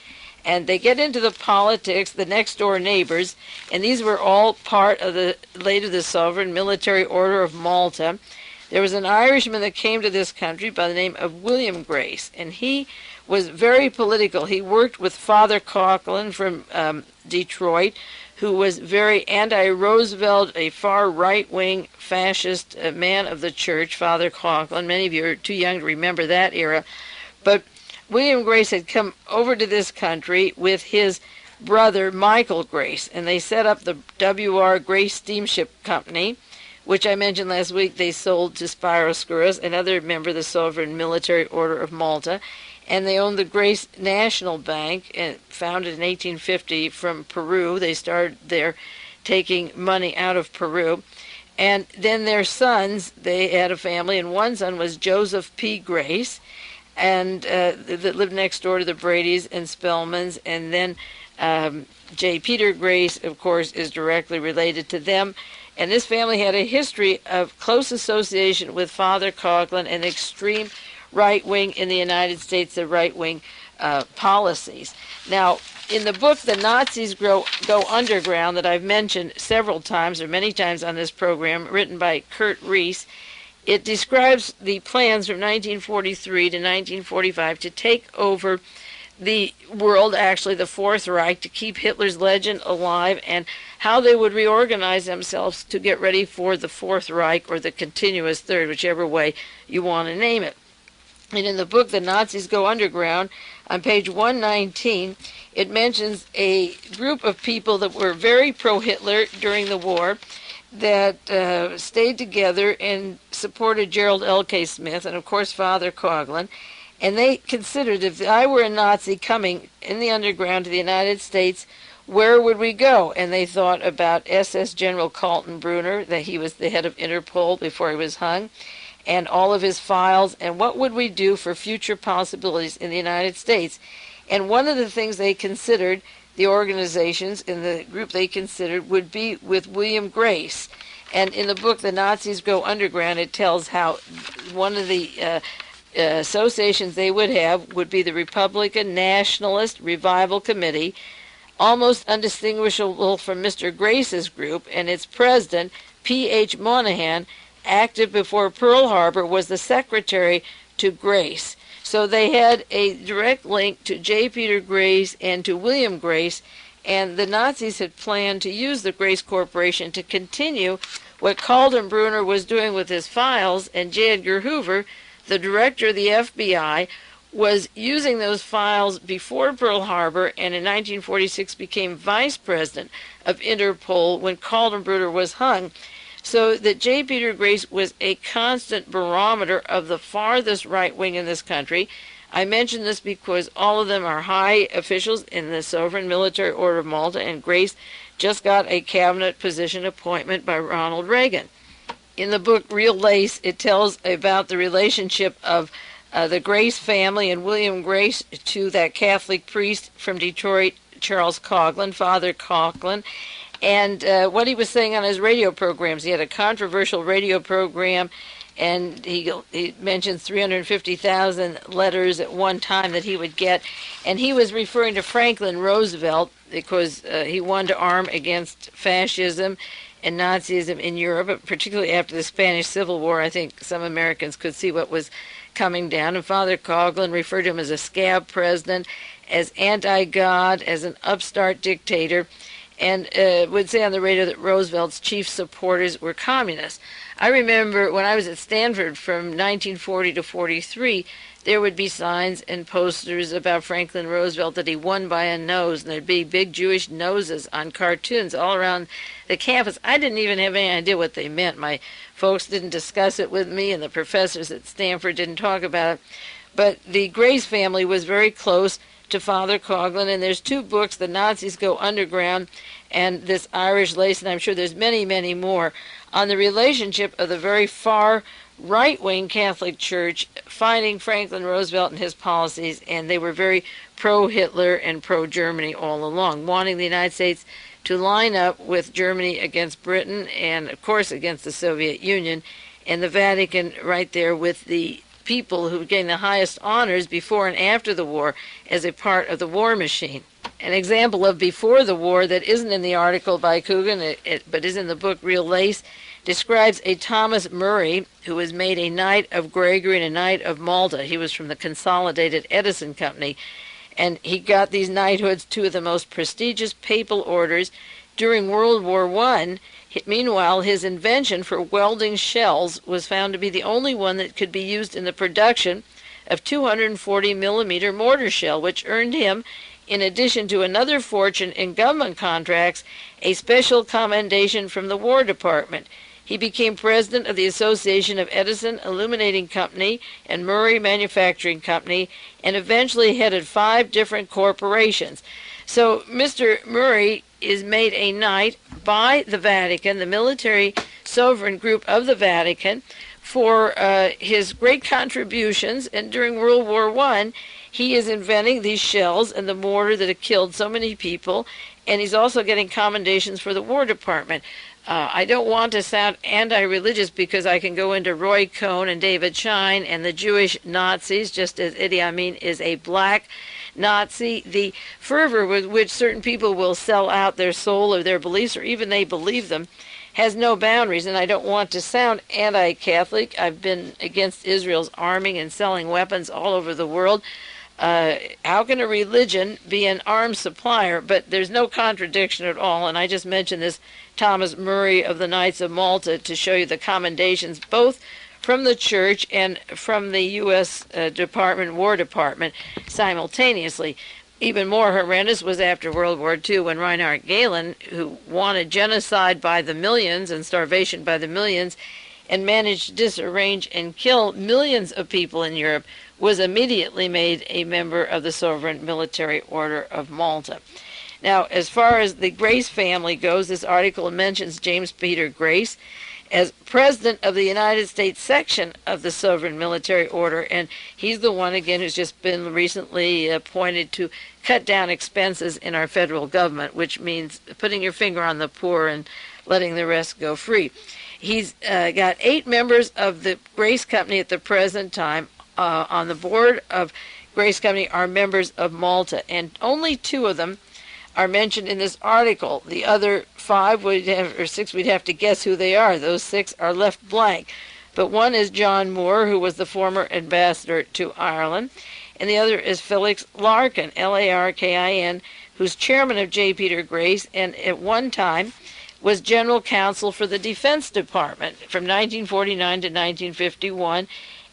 And they get into the politics, the next-door neighbors, and these were all part of the Sovereign Military Order of Malta. There was an Irishman that came to this country by the name of William Grace, and he was very political. He worked with Father Coughlin from Detroit, who was very anti-Roosevelt, a far right-wing fascist man of the church, Father Coughlin. Many of you are too young to remember that era. But William Grace had come over to this country with his brother, Michael Grace, and they set up the W.R. Grace Steamship Company, which I mentioned last week. They sold to Spyro Skouras, another member of the Sovereign Military Order of Malta, and they owned the Grace National Bank, founded in 1850 from Peru. They started there taking money out of Peru. And then their sons, they had a family, and one son was Joseph P. Grace, and that lived next door to the Bradys and Spellmans. And then J. Peter Grace, of course, is directly related to them. And this family had a history of close association with Father Coughlin and extreme right-wing in the United States, the right-wing policies. Now, in the book, The Nazis Go Underground, that I've mentioned several times or many times on this program, written by Kurt Reese, it describes the plans from 1943 to 1945 to take over the world, actually the Fourth Reich, to keep Hitler's legend alive, and how they would reorganize themselves to get ready for the Fourth Reich or the continuous third, whichever way you want to name it. And in the book, The Nazis Go Underground, on page 119, it mentions a group of people that were very pro-Hitler during the war, that stayed together and supported Gerald L.K. Smith and, of course, Father Coughlin. And they considered, if I were a Nazi coming in the underground to the United States, where would we go? And they thought about SS General Kaltenbrunner, that he was the head of Interpol before he was hung, and all of his files, and what would we do for future possibilities in the United States. And one of the things they considered, the organizations in the group they considered, would be with William Grace. And in the book, The Nazis Go Underground, it tells how one of the associations they would have would be the Republican Nationalist Revival Committee, almost undistinguishable from Mr. Grace's group, and its president, P.H. Moynihan, active before Pearl Harbor, was the secretary to Grace. So they had a direct link to J. Peter Grace and to William Grace, and the Nazis had planned to use the Grace Corporation to continue what Kaltenbrunner was doing with his files, and Jagger Hoover, the director of the FBI, was using those files before Pearl Harbor, and in 1946 became vice president of Interpol when Kaltenbrunner was hung. So that J. Peter Grace was a constant barometer of the farthest right wing in this country. I mention this because all of them are high officials in the Sovereign Military Order of Malta, and Grace just got a cabinet position appointment by Ronald Reagan. In the book Real Lace, it tells about the relationship of the Grace family and William Grace to that Catholic priest from Detroit, Charles Coughlin, Father Coughlin, and what he was saying on his radio programs. He had a controversial radio program, and he mentioned 350,000 letters at one time that he would get, and he was referring to Franklin Roosevelt because he wanted to arm against fascism and Nazism in Europe, particularly after the Spanish Civil War. I think some Americans could see what was coming down, and Father Coughlin referred to him as a scab president, as anti-God, as an upstart dictator, and would say on the radio that Roosevelt's chief supporters were communists. I remember when I was at Stanford from 1940 to 43, there would be signs and posters about Franklin Roosevelt that he won by a nose, and there'd be big Jewish noses on cartoons all around the campus. I didn't even have any idea what they meant. My folks didn't discuss it with me, and the professors at Stanford didn't talk about it. But the Grace family was very close to Father Coughlin, and there's two books, The Nazis Go Underground and This Irish Lace, and I'm sure there's many, many more, on the relationship of the very far right-wing Catholic Church fighting Franklin Roosevelt and his policies, and they were very pro-Hitler and pro-Germany all along, wanting the United States to line up with Germany against Britain and, of course, against the Soviet Union, and the Vatican right there with the people who gained the highest honors before and after the war as a part of the war machine. An example of before the war that isn't in the article by Coogan, but is in the book Real Lace, describes a Thomas Murray who was made a Knight of Gregory and a Knight of Malta. He was from the Consolidated Edison Company, and he got these knighthoods, two of the most prestigious papal orders during World War I. Meanwhile, his invention for welding shells was found to be the only one that could be used in the production of 240 millimeter mortar shell, which earned him, in addition to another fortune in government contracts, a special commendation from the War Department. He became president of the Association of Edison Illuminating Company and Murray Manufacturing Company, and eventually headed 5 different corporations. So Mr. Murray is made a knight by the Vatican, the military sovereign group of the Vatican, for his great contributions, and during World War I, he is inventing these shells and the mortar that have killed so many people, and he's also getting commendations for the War Department. I don't want to sound anti-religious because I can go into Roy Cohn and David Schein and the Jewish Nazis, just as Idi Amin is a black Nazi. The fervor with which certain people will sell out their soul or their beliefs, or even they believe them, has no boundaries, and I don't want to sound anti-Catholic. I've been against Israel's arming and selling weapons all over the world. How can a religion be an arms supplier? But there's no contradiction at all, and I just mentioned this Thomas Murray of the Knights of Malta to show you the commendations both from the church and from the U.S. War Department simultaneously. Even more horrendous was after World War II when Reinhard Gehlen, who wanted genocide by the millions and starvation by the millions and managed to disarrange and kill millions of people in Europe, was immediately made a member of the Sovereign Military Order of Malta. Now, as far as the Grace family goes, this article mentions James Peter Grace as president of the United States section of the Sovereign Military Order, and he's the one, again, who's just been recently appointed to cut down expenses in our federal government, which means putting your finger on the poor and letting the rest go free. He's got 8 members of the Grace Company at the present time. On the board of Grace Company are members of Malta, and only 2 of them are mentioned in this article. The other 5 or 6, we'd have to guess who they are. Those 6 are left blank. But one is John Moore, who was the former ambassador to Ireland, and the other is Felix Larkin, Larkin, who's chairman of J. Peter Grace, and at one time was general counsel for the Defense Department from 1949 to 1951,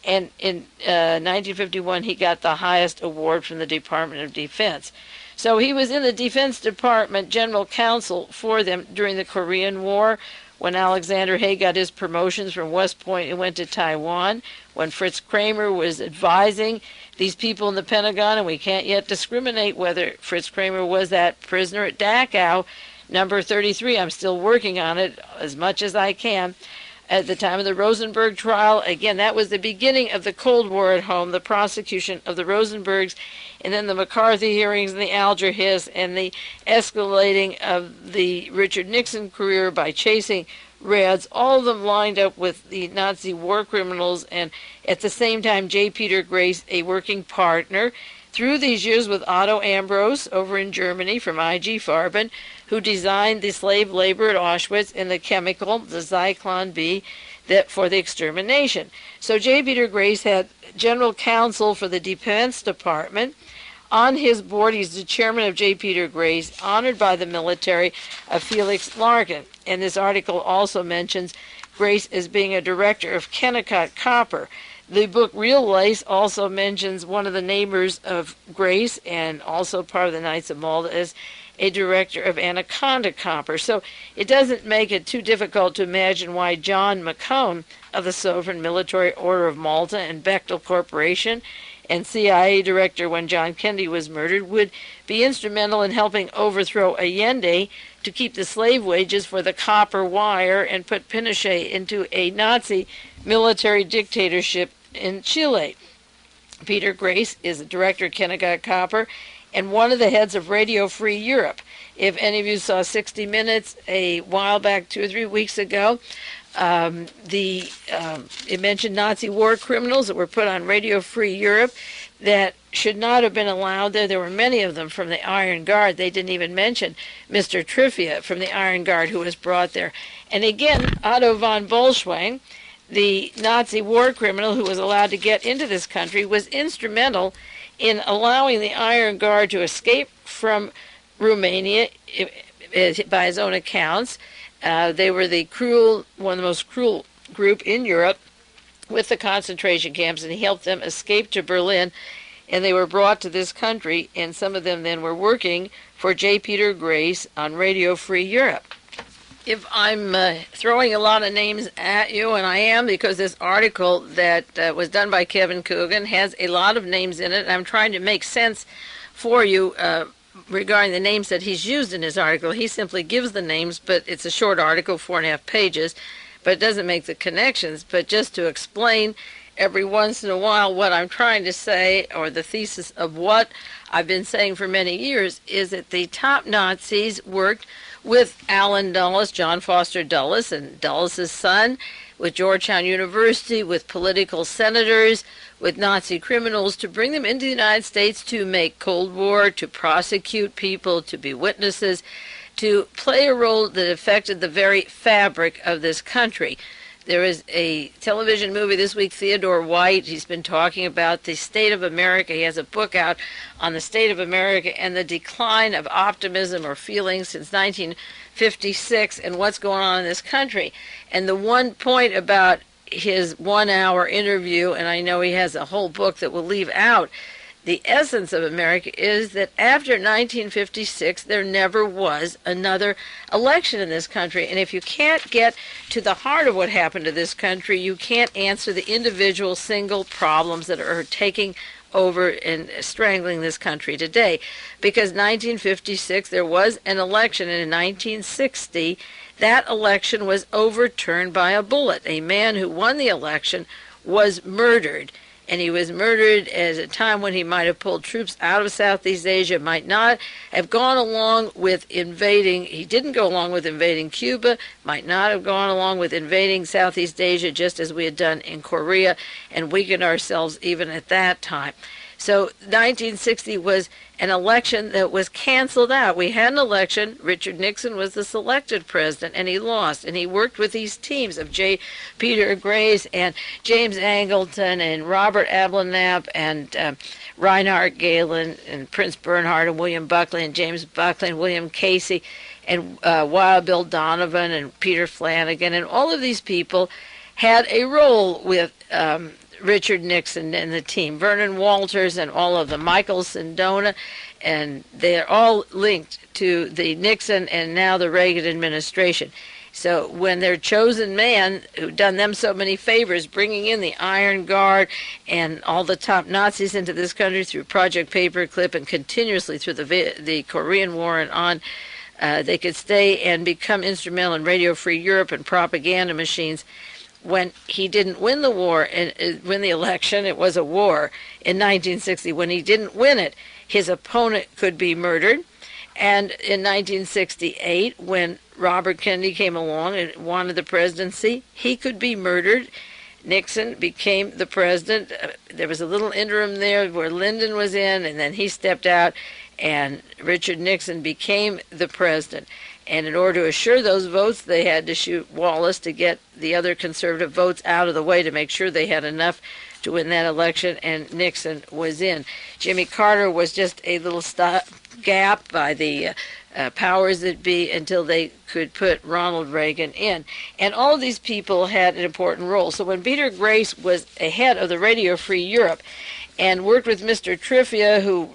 and in 1951 he got the highest award from the Department of Defense. So he was in the Defense Department general counsel for them during the Korean War, when Alexander Haig got his promotions from West Point and went to Taiwan, when Fritz Kramer was advising these people in the Pentagon, and we can't yet discriminate whether Fritz Kramer was that prisoner at Dachau, number 33. I'm still working on it as much as I can. At the time of the Rosenberg trial, again, that was the beginning of the Cold War at home, the prosecution of the Rosenbergs, and then the McCarthy hearings and the Alger Hiss, and the escalating of the Richard Nixon career by chasing Reds, all of them lined up with the Nazi war criminals, and at the same time J. Peter Grace, a working partner through these years with Otto Ambros over in Germany from I.G. Farben, who designed the slave labor at Auschwitz and the chemical, the Zyklon B, that for the extermination. So J. Peter Grace had general counsel for the Defense Department. On his board, he's the chairman of J. Peter Grace, honored by the military of Felix Larkin. And this article also mentions Grace as being a director of Kennecott Copper. The book Real Lace also mentions one of the neighbors of Grace and also part of the Knights of Malta as a director of Anaconda Copper. So it doesn't make it too difficult to imagine why John McCone of the Sovereign Military Order of Malta and Bechtel Corporation and CIA director when John Kennedy was murdered would be instrumental in helping overthrow Allende to keep the slave wages for the copper wire and put Pinochet into a Nazi military dictatorship in Chile. Peter Grace is the director of Kennecott Copper and one of the heads of Radio Free Europe. If any of you saw 60 Minutes a while back, 2 or 3 weeks ago, it mentioned Nazi war criminals that were put on Radio Free Europe that should not have been allowed there. There were many of them from the Iron Guard. They didn't even mention Mr. Trivia from the Iron Guard who was brought there. And again, Otto von Bolschwing, the Nazi war criminal who was allowed to get into this country, was instrumental in allowing the Iron Guard to escape from Romania by his own accounts. They were one of the most cruel group in Europe with the concentration camps, and he helped them escape to Berlin, and they were brought to this country, and some of them then were working for J. Peter Grace on Radio Free Europe. If I'm throwing a lot of names at you, and I am because this article that was done by Kevin Coogan has a lot of names in it, and I'm trying to make sense for you regarding the names that he's used in his article. He simply gives the names, but it's a short article, 4.5 pages, but it doesn't make the connections. But just to explain every once in a while what I'm trying to say, or the thesis of what I've been saying for many years, is that the top Nazis worked with Allen Dulles, John Foster Dulles, and Dulles' son, with Georgetown University, with political senators, with Nazi criminals, to bring them into the United States to make Cold War, to prosecute people, to be witnesses, to play a role that affected the very fabric of this country. There is a television movie this week, Theodore White. He's been talking about the state of America. He has a book out on the state of America and the decline of optimism or feelings since 1956 and what's going on in this country. And the one point about his 1 hour interview, and I know he has a whole book that will leave out the essence of America, is that after 1956 there never was another election in this country. And if you can't get to the heart of what happened to this country, you can't answer the individual single problems that are taking over and strangling this country today. Because 1956 there was an election, and in 1960 that election was overturned by a bullet. A man who won the election was murdered. And he was murdered at a time when he might have pulled troops out of Southeast Asia, might not have gone along with invading. He didn't go along with invading Cuba, might not have gone along with invading Southeast Asia, just as we had done in Korea, and weakened ourselves even at that time. So 1960 was an election that was canceled out. We had an election. Richard Nixon was the selected president, and he lost. And he worked with these teams of J. Peter Grace and James Angleton and Robert Ablanap and Reinhard Galen and Prince Bernhard and William Buckley and James Buckley and William Casey and Wild Bill Donovan and Peter Flanagan. And all of these people had a role with Richard Nixon and the team, Vernon Walters and all of them, Michael Sindona, and they're all linked to the Nixon and now the Reagan administration. So when their chosen man, who'd done them so many favors, bringing in the Iron Guard and all the top Nazis into this country through Project Paperclip and continuously through the Korean War and on, they could stay and become instrumental in Radio Free Europe and propaganda machines. When he didn't win the war and win the election, it was a war in 1960. When he didn't win it, his opponent could be murdered. And in 1968, when Robert Kennedy came along and wanted the presidency, he could be murdered. Nixon became the president. There was a little interim there where Lyndon was in, and then he stepped out, and Richard Nixon became the president. And in order to assure those votes, they had to shoot Wallace to get the other conservative votes out of the way to make sure they had enough to win that election, and Nixon was in. Jimmy Carter was just a little gap by the powers that be until they could put Ronald Reagan in. And all of these people had an important role. So when Peter Grace was ahead of the Radio Free Europe and worked with Mr. Trivia, who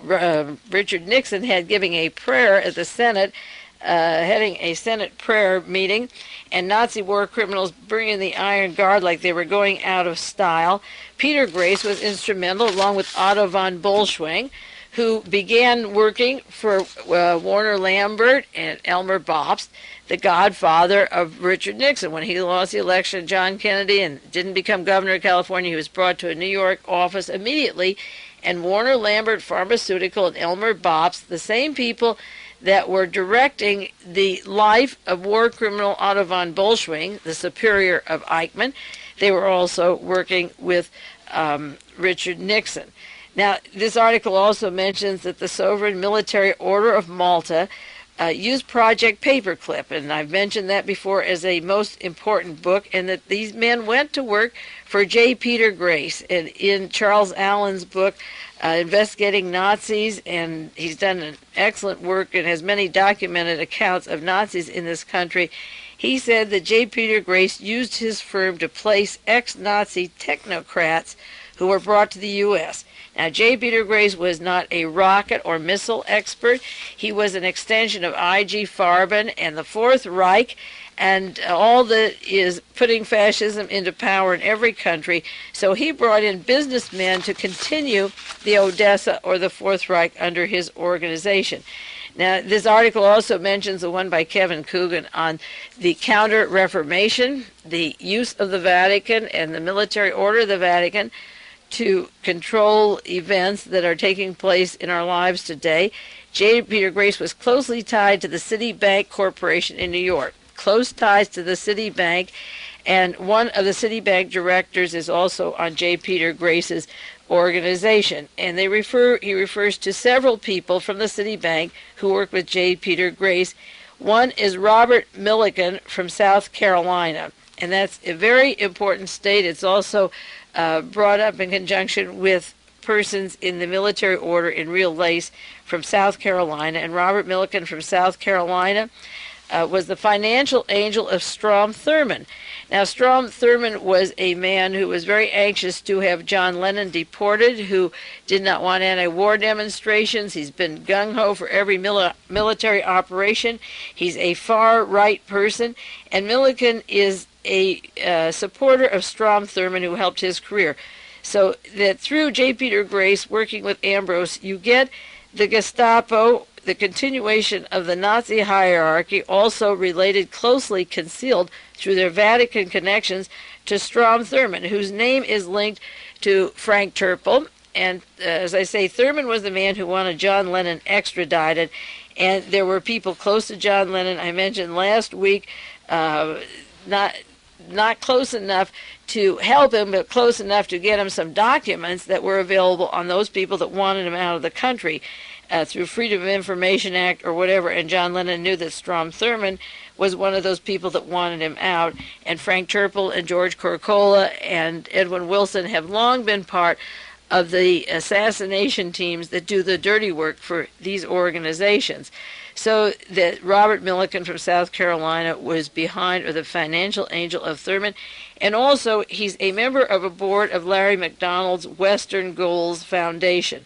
Richard Nixon had giving a prayer at the Senate, heading a Senate prayer meeting, and Nazi war criminals bringing the Iron Guard like they were going out of style. Peter Grace was instrumental, along with Otto von Bolschwing, who began working for Warner Lambert and Elmer Bobst, the godfather of Richard Nixon. When he lost the election to John Kennedy and didn't become governor of California, he was brought to a New York office immediately, and Warner Lambert Pharmaceutical and Elmer Bobst, the same people that were directing the life of war criminal Otto von Bolschwing, the superior of Eichmann. They were also working with Richard Nixon. Now, this article also mentions that the Sovereign Military Order of Malta used Project Paperclip, and I've mentioned that before as a most important book, and that these men went to work for J. Peter Grace. And in Charles Allen's book, Investigating Nazis, and he's done an excellent work and has many documented accounts of Nazis in this country, he said that J. Peter Grace used his firm to place ex-Nazi technocrats who were brought to the U.S. Now, J. Peter Grace was not a rocket or missile expert. He was an extension of I.G. Farben and the Fourth Reich, and all that is putting fascism into power in every country. So he brought in businessmen to continue the Odessa or the Fourth Reich under his organization. Now, this article also mentions the one by Kevin Coogan on the Counter-Reformation, the use of the Vatican and the military order of the Vatican to control events that are taking place in our lives today. J. Peter Grace was closely tied to the Citibank Corporation in New York. Close ties to the Citibank, and one of the Citibank directors is also on J. Peter Grace's organization. And he refers to several people from the Citibank who work with J. Peter Grace. One is Robert Millikan from South Carolina, and that's a very important state. It's also brought up in conjunction with persons in the military order in real lace from South Carolina. And Robert Millikan from South Carolina was the financial angel of Strom Thurmond. Now, Strom Thurmond was a man who was very anxious to have John Lennon deported, who did not want anti-war demonstrations. He's been gung-ho for every military operation. He's a far-right person, and Millikan is a supporter of Strom Thurmond, who helped his career. So that through J. Peter Grace working with Ambrose, you get the Gestapo, the continuation of the Nazi hierarchy, also related, closely concealed through their Vatican connections to Strom Thurmond, whose name is linked to Frank Turple. And as I say, Thurmond was the man who wanted John Lennon extradited, and there were people close to John Lennon. I mentioned last week, not close enough to help him, but close enough to get him some documents that were available on those people that wanted him out of the country through Freedom of Information Act or whatever. And John Lennon knew that Strom Thurmond was one of those people that wanted him out. And Frank Turple and George Corcola and Edwin Wilson have long been part of the assassination teams that do the dirty work for these organizations. So that Robert Milliken from South Carolina was behind, or the financial angel of Thurmond. And also, he's a member of a board of Larry McDonald's Western Goals Foundation.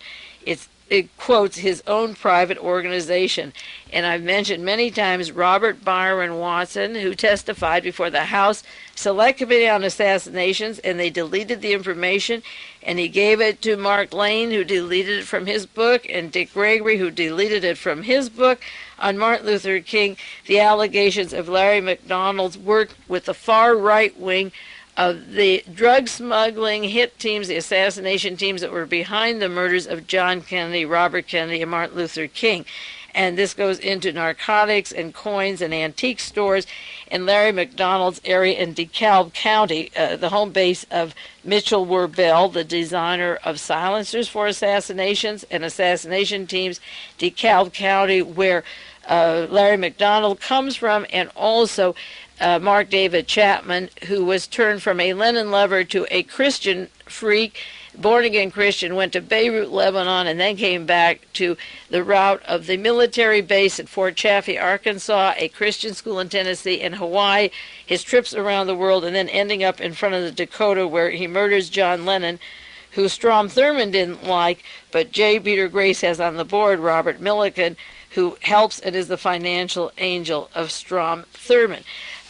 It quotes his own private organization. And I've mentioned many times Robert Byron Watson, who testified before the House Select Committee on Assassinations, and they deleted the information, and he gave it to Mark Lane, who deleted it from his book, and Dick Gregory, who deleted it from his book on Martin Luther King, the allegations of Larry McDonald's work with the far right wing of the drug smuggling hit teams, the assassination teams that were behind the murders of John Kennedy, Robert Kennedy, and Martin Luther King. And this goes into narcotics and coins and antique stores in Larry McDonald's area in DeKalb County, the home base of Mitchell Werbel, the designer of silencers for assassinations and assassination teams, DeKalb County, where Larry McDonald comes from, and also Mark David Chapman, who was turned from a Lenin lover to a Christian freak, born-again Christian, went to Beirut, Lebanon, and then came back to the route of the military base at Fort Chaffee, Arkansas, a Christian school in Tennessee, and Hawaii, his trips around the world, and then ending up in front of the Dakota where he murders John Lennon, who Strom Thurmond didn't like, but J. Peter Grace has on the board Robert Milliken, who helps and is the financial angel of Strom Thurmond.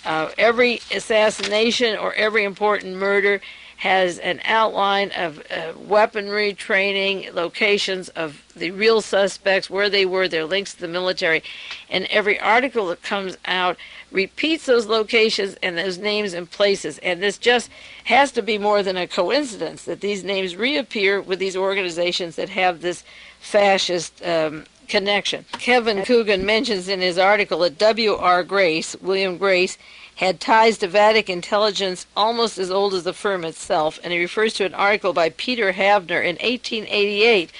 Every assassination or every important murder has an outline of weaponry, training, locations of the real suspects, where they were, their links to the military. And every article that comes out repeats those locations and those names and places. And this just has to be more than a coincidence that these names reappear with these organizations that have this fascist connection. Kevin Coogan mentions in his article that W.R. Grace, William Grace, had ties to Vatican intelligence almost as old as the firm itself, and he refers to an article by Peter Havner in 1888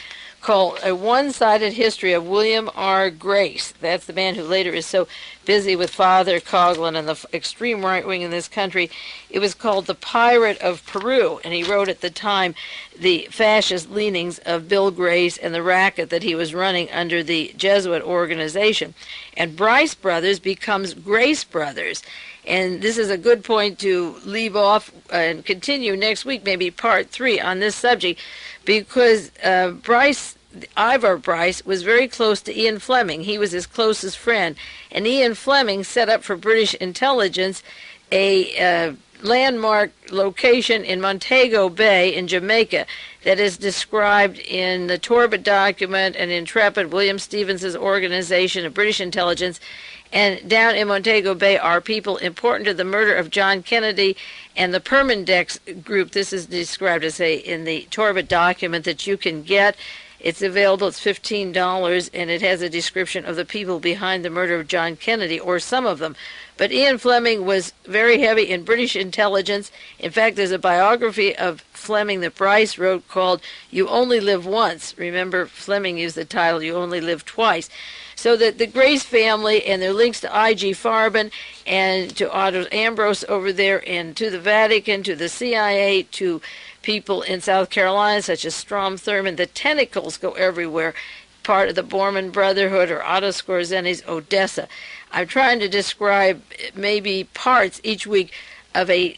called A One-Sided History of William R. Grace. That's the man who later is so busy with Father Coughlin and the extreme right wing in this country. It was called The Pirate of Peru, and he wrote at the time the fascist leanings of Bill Grace and the racket that he was running under the Jesuit organization. And Bryce Brothers becomes Grace Brothers. And this is a good point to leave off and continue next week, maybe part 3 on this subject, because Ivor Bryce was very close to Ian Fleming. He was his closest friend. And Ian Fleming set up for British intelligence a landmark location in Montego Bay in Jamaica that is described in the Torbett document and Intrepid, William Stevens's organization of British intelligence. And down in Montego Bay are people important to the murder of John Kennedy and the Permindex group. This is described as in the Torbett document that you can get. It's available. It's $15, and it has a description of the people behind the murder of John Kennedy, or some of them. But Ian Fleming was very heavy in British intelligence. In fact, there's a biography of Fleming that Bryce wrote called You Only Live Once. Remember, Fleming used the title You Only Live Twice. So that the Grace family and their links to I.G. Farben and to Otto Ambrose over there, and to the Vatican, to the CIA, to people in South Carolina such as Strom Thurmond, the tentacles go everywhere. Part of the Borman Brotherhood or Otto Skorzeny's Odessa. I'm trying to describe maybe parts each week of a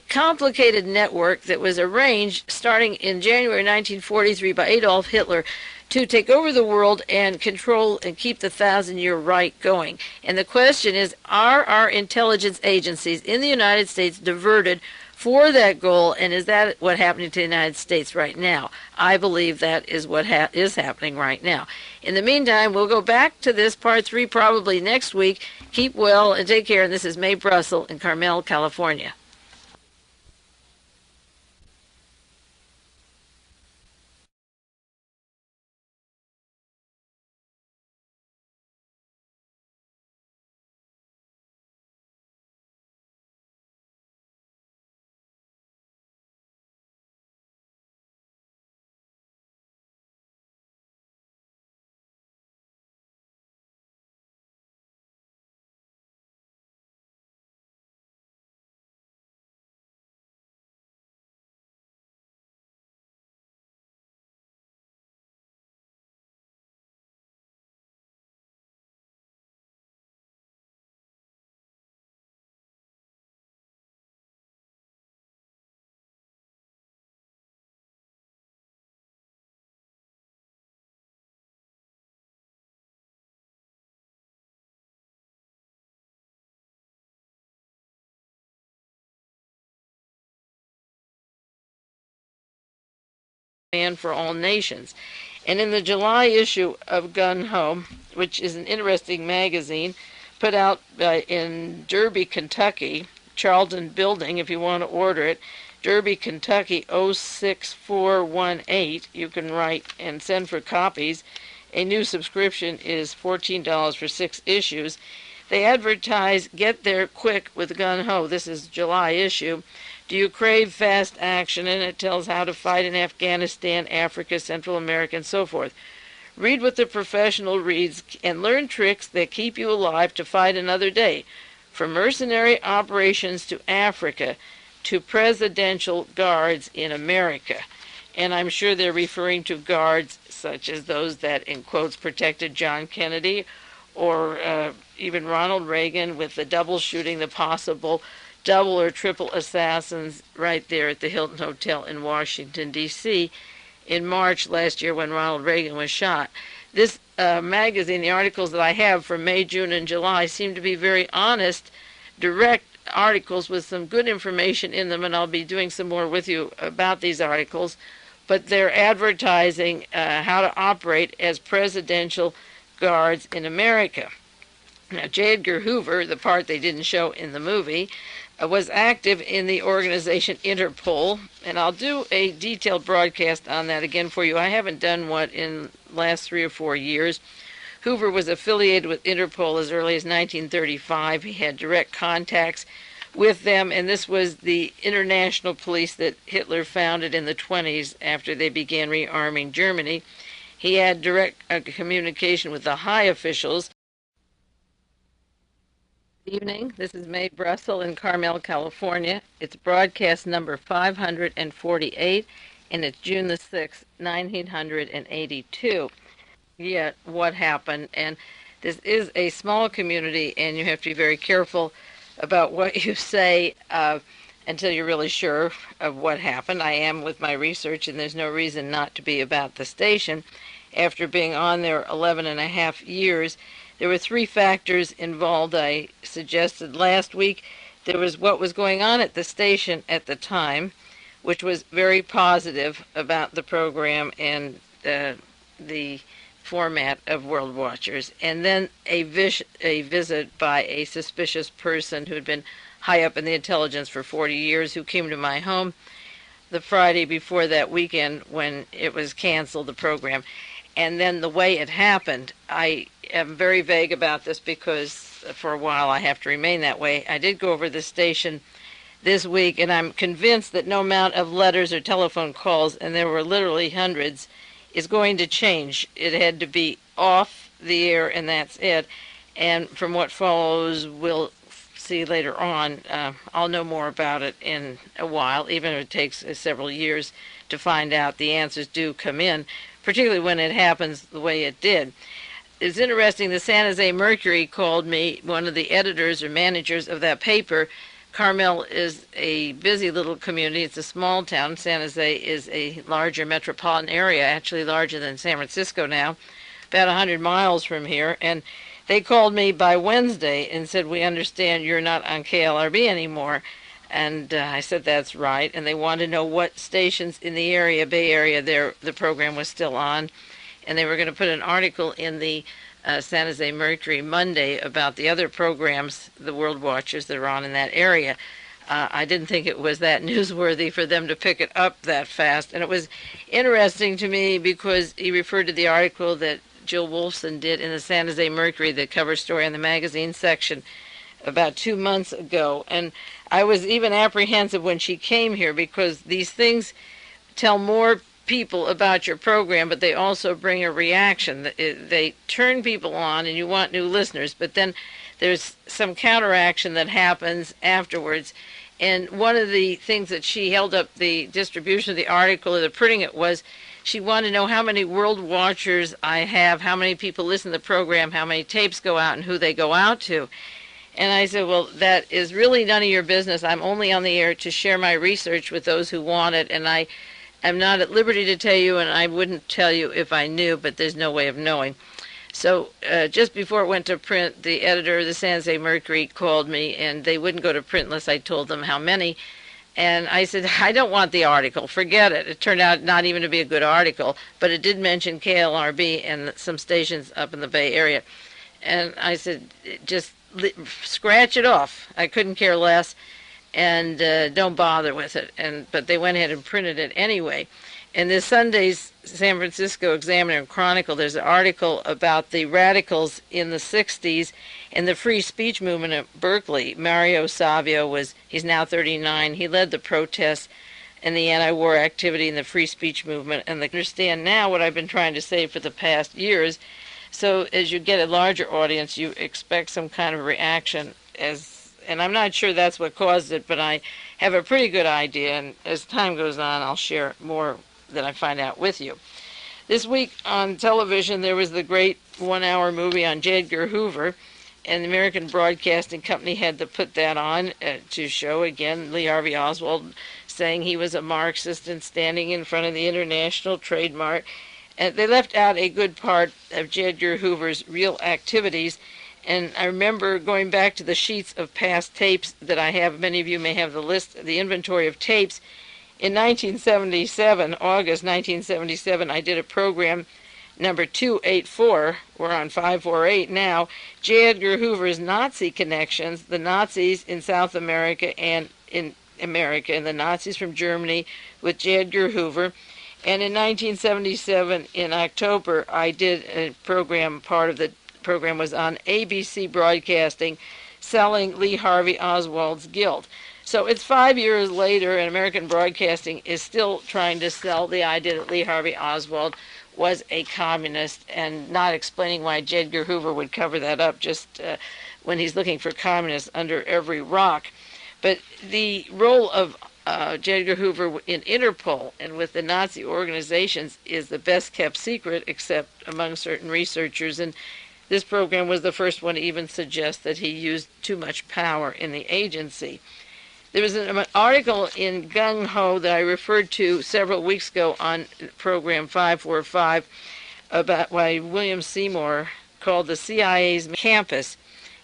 complicated network that was arranged starting in January 1943 by Adolf Hitler to take over the world and control and keep the 1,000-year right going. And the question is, are our intelligence agencies in the United States diverted for that goal, and is that what's happening to the United States right now? I believe that is what is happening right now. In the meantime, we'll go back to this part 3 probably next week. Keep well and take care. And this is Mae Brussel in Carmel, California. man for all nations. And in the July issue of Gun Ho, which is an interesting magazine put out in Derby, Kentucky, Charlton Building, if you want to order it, Derby, Kentucky 06418. You can write and send for copies. A new subscription is $14 for 6 issues. They advertise, get there quick with Gun Ho. This is July issue. Do you crave fast action? And it tells how to fight in Afghanistan, Africa, Central America, and so forth. Read what the professional reads and learn tricks that keep you alive to fight another day. From mercenary operations to Africa to presidential guards in America. And I'm sure they're referring to guards such as those that, in quotes, protected John Kennedy, or even Ronald Reagan, with the double shooting, the possible double or triple assassins right there at the Hilton Hotel in Washington, D.C. in March last year when Ronald Reagan was shot. This magazine, the articles that I have for May, June, and July seem to be very honest, direct articles with some good information in them, and I'll be doing some more with you about these articles. But they're advertising how to operate as presidential guards in America. Now, Jagger Hoover, the part they didn't show in the movie, was active in the organization Interpol, and I'll do a detailed broadcast on that again for you. I haven't done one in the last 3 or 4 years. Hoover was affiliated with Interpol as early as 1935. He had direct contacts with them, and this was the international police that Hitler founded in the 20s after they began rearming Germany. He had direct communication with the high officials. Good evening. This is Mae Brussel in Carmel, California. It's broadcast number 548, and it's June the 6th, 1982. Yet, what happened? And this is a small community, and you have to be very careful about what you say until you're really sure of what happened. I am with my research, and there's no reason not to be about the station. After being on there 11 and a half years, there were 3 factors involved. I suggested last week there was what was going on at the station at the time, which was very positive about the program and the format of World Watchers, and then a visit by a suspicious person who had been high up in the intelligence for 40 years, who came to my home the Friday before that weekend when it was canceled, the program. And then the way it happened, I am very vague about this because for a while I have to remain that way. I did go over the station this week, and I'm convinced that no amount of letters or telephone calls, and there were literally hundreds, is going to change. It had to be off the air, and that's it. And from what follows, we'll see later on. I'll know more about it in a while, even if it takes several years to find out. The answers do come in, particularly when it happens the way it did. It's interesting, the San Jose Mercury called me, one of the editors or managers of that paper. Carmel is a busy little community. It's a small town. San Jose is a larger metropolitan area, actually larger than San Francisco now, about 100 miles from here. And they called me by Wednesday and said, we understand you're not on KLRB anymore. And I said, that's right. And they wanted to know what stations in the area, Bay Area, the program was still on. And they were going to put an article in the San Jose Mercury Monday about the other programs, the World Watchers that are on in that area. I didn't think it was that newsworthy for them to pick it up that fast. And it was interesting to me because he referred to the article that Jill Wolfson did in the San Jose Mercury, the cover story in the magazine section, about 2 months ago. And I was even apprehensive when she came here because these things tell more people about your program, but they also bring a reaction. They turn people on and you want new listeners, but then there's some counteraction that happens afterwards. And one of the things that she held up the distribution of the article or the printing it was she wanted to know how many World Watchers I have, how many people listen to the program, how many tapes go out, and who they go out to. And I said, well, that is really none of your business. I'm only on the air to share my research with those who want it, and I am not at liberty to tell you, and I wouldn't tell you if I knew, but there's no way of knowing. So just before it went to print, the editor of the San Jose Mercury called me, and they wouldn't go to print unless I told them how many. And I said, I don't want the article. Forget it. It turned out not even to be a good article, but it did mention KLRB and some stations up in the Bay Area. And I said, just scratch it off. I couldn't care less, and don't bother with it. But they went ahead and printed it anyway. In this Sunday's San Francisco Examiner and Chronicle, there's an article about the radicals in the 60s and the free speech movement at Berkeley. Mario Savio he's now 39. He led the protests and the anti-war activity in the free speech movement. And they understand now what I've been trying to say for the past years. So as you get a larger audience, you expect some kind of reaction. And I'm not sure that's what caused it, but I have a pretty good idea. And as time goes on, I'll share more that I find out with you. This week on television, there was the great one-hour movie on Jagger Hoover, and the American Broadcasting Company had to put that on to show, again, Lee Harvey Oswald saying he was a Marxist and standing in front of the International Trade Mart. And they left out a good part of Jagger Hoover's real activities. And I remember going back to the sheets of past tapes that I have. Many of you may have the inventory of tapes. In 1977, August 1977, I did a program, number 284, we're on 548 now, Jagger Hoover's Nazi connections, the Nazis in South America and in America, and the Nazis from Germany with Jagger Hoover. And in 1977, in October, I did a program, part of the program was on ABC Broadcasting, selling Lee Harvey Oswald's guilt. So it's 5 years later, and American Broadcasting is still trying to sell the idea that Lee Harvey Oswald was a communist, and not explaining why Jagger Hoover would cover that up just when he's looking for communists under every rock. But the role of Jagger Hoover in Interpol and with the Nazi organizations is the best kept secret, except among certain researchers. And this program was the first one to even suggest that he used too much power in the agency. There was an article in Gung Ho that I referred to several weeks ago on program 545 about by William Seymour, called The CIA's Campus.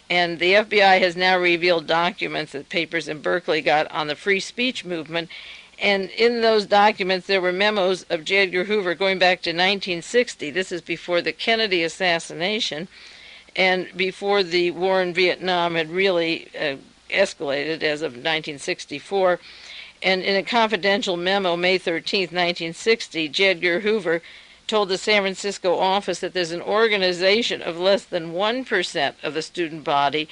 And the FBI has now revealed documents that papers in Berkeley got on the free speech movement. And in those documents, there were memos of Jagger Hoover going back to 1960. This is before the Kennedy assassination and before the war in Vietnam had really escalated as of 1964. And in a confidential memo, May 13, 1960, Jagger Hoover told the San Francisco office that there's an organization of less than 1% of the student body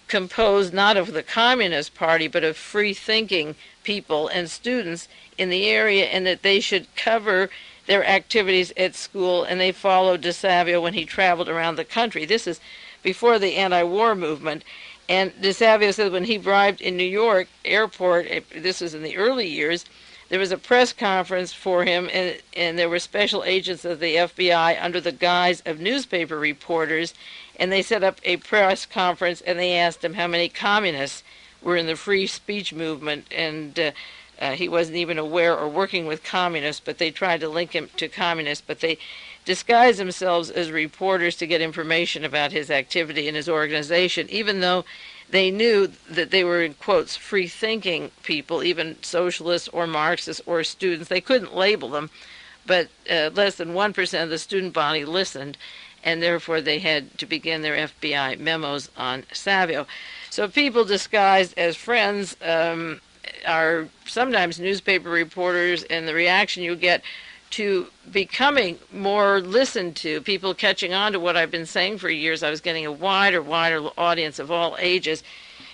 composed not of the Communist Party but of free-thinking people and students in the area, and that they should cover their activities at school, and they followed DeSavio when he traveled around the country. This is before the anti-war movement. And DeSavio said when he arrived in New York airport, this was in the early years, there was a press conference for him, and there were special agents of the FBI under the guise of newspaper reporters, and they set up a press conference, and they asked him how many communists were in the free speech movement, and he wasn't even aware or working with communists, but they tried to link him to communists, but they disguised themselves as reporters to get information about his activity and his organization, even though they knew that they were, in quotes, free-thinking people, even socialists or Marxists or students. They couldn't label them, but less than 1% of the student body listened, and therefore they had to begin their FBI memos on Savio. So people disguised as friends are sometimes newspaper reporters, and the reaction you get to becoming more listened to, people catching on to what I've been saying for years. I was getting a wider audience of all ages,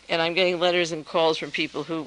and I'm getting letters and calls from people who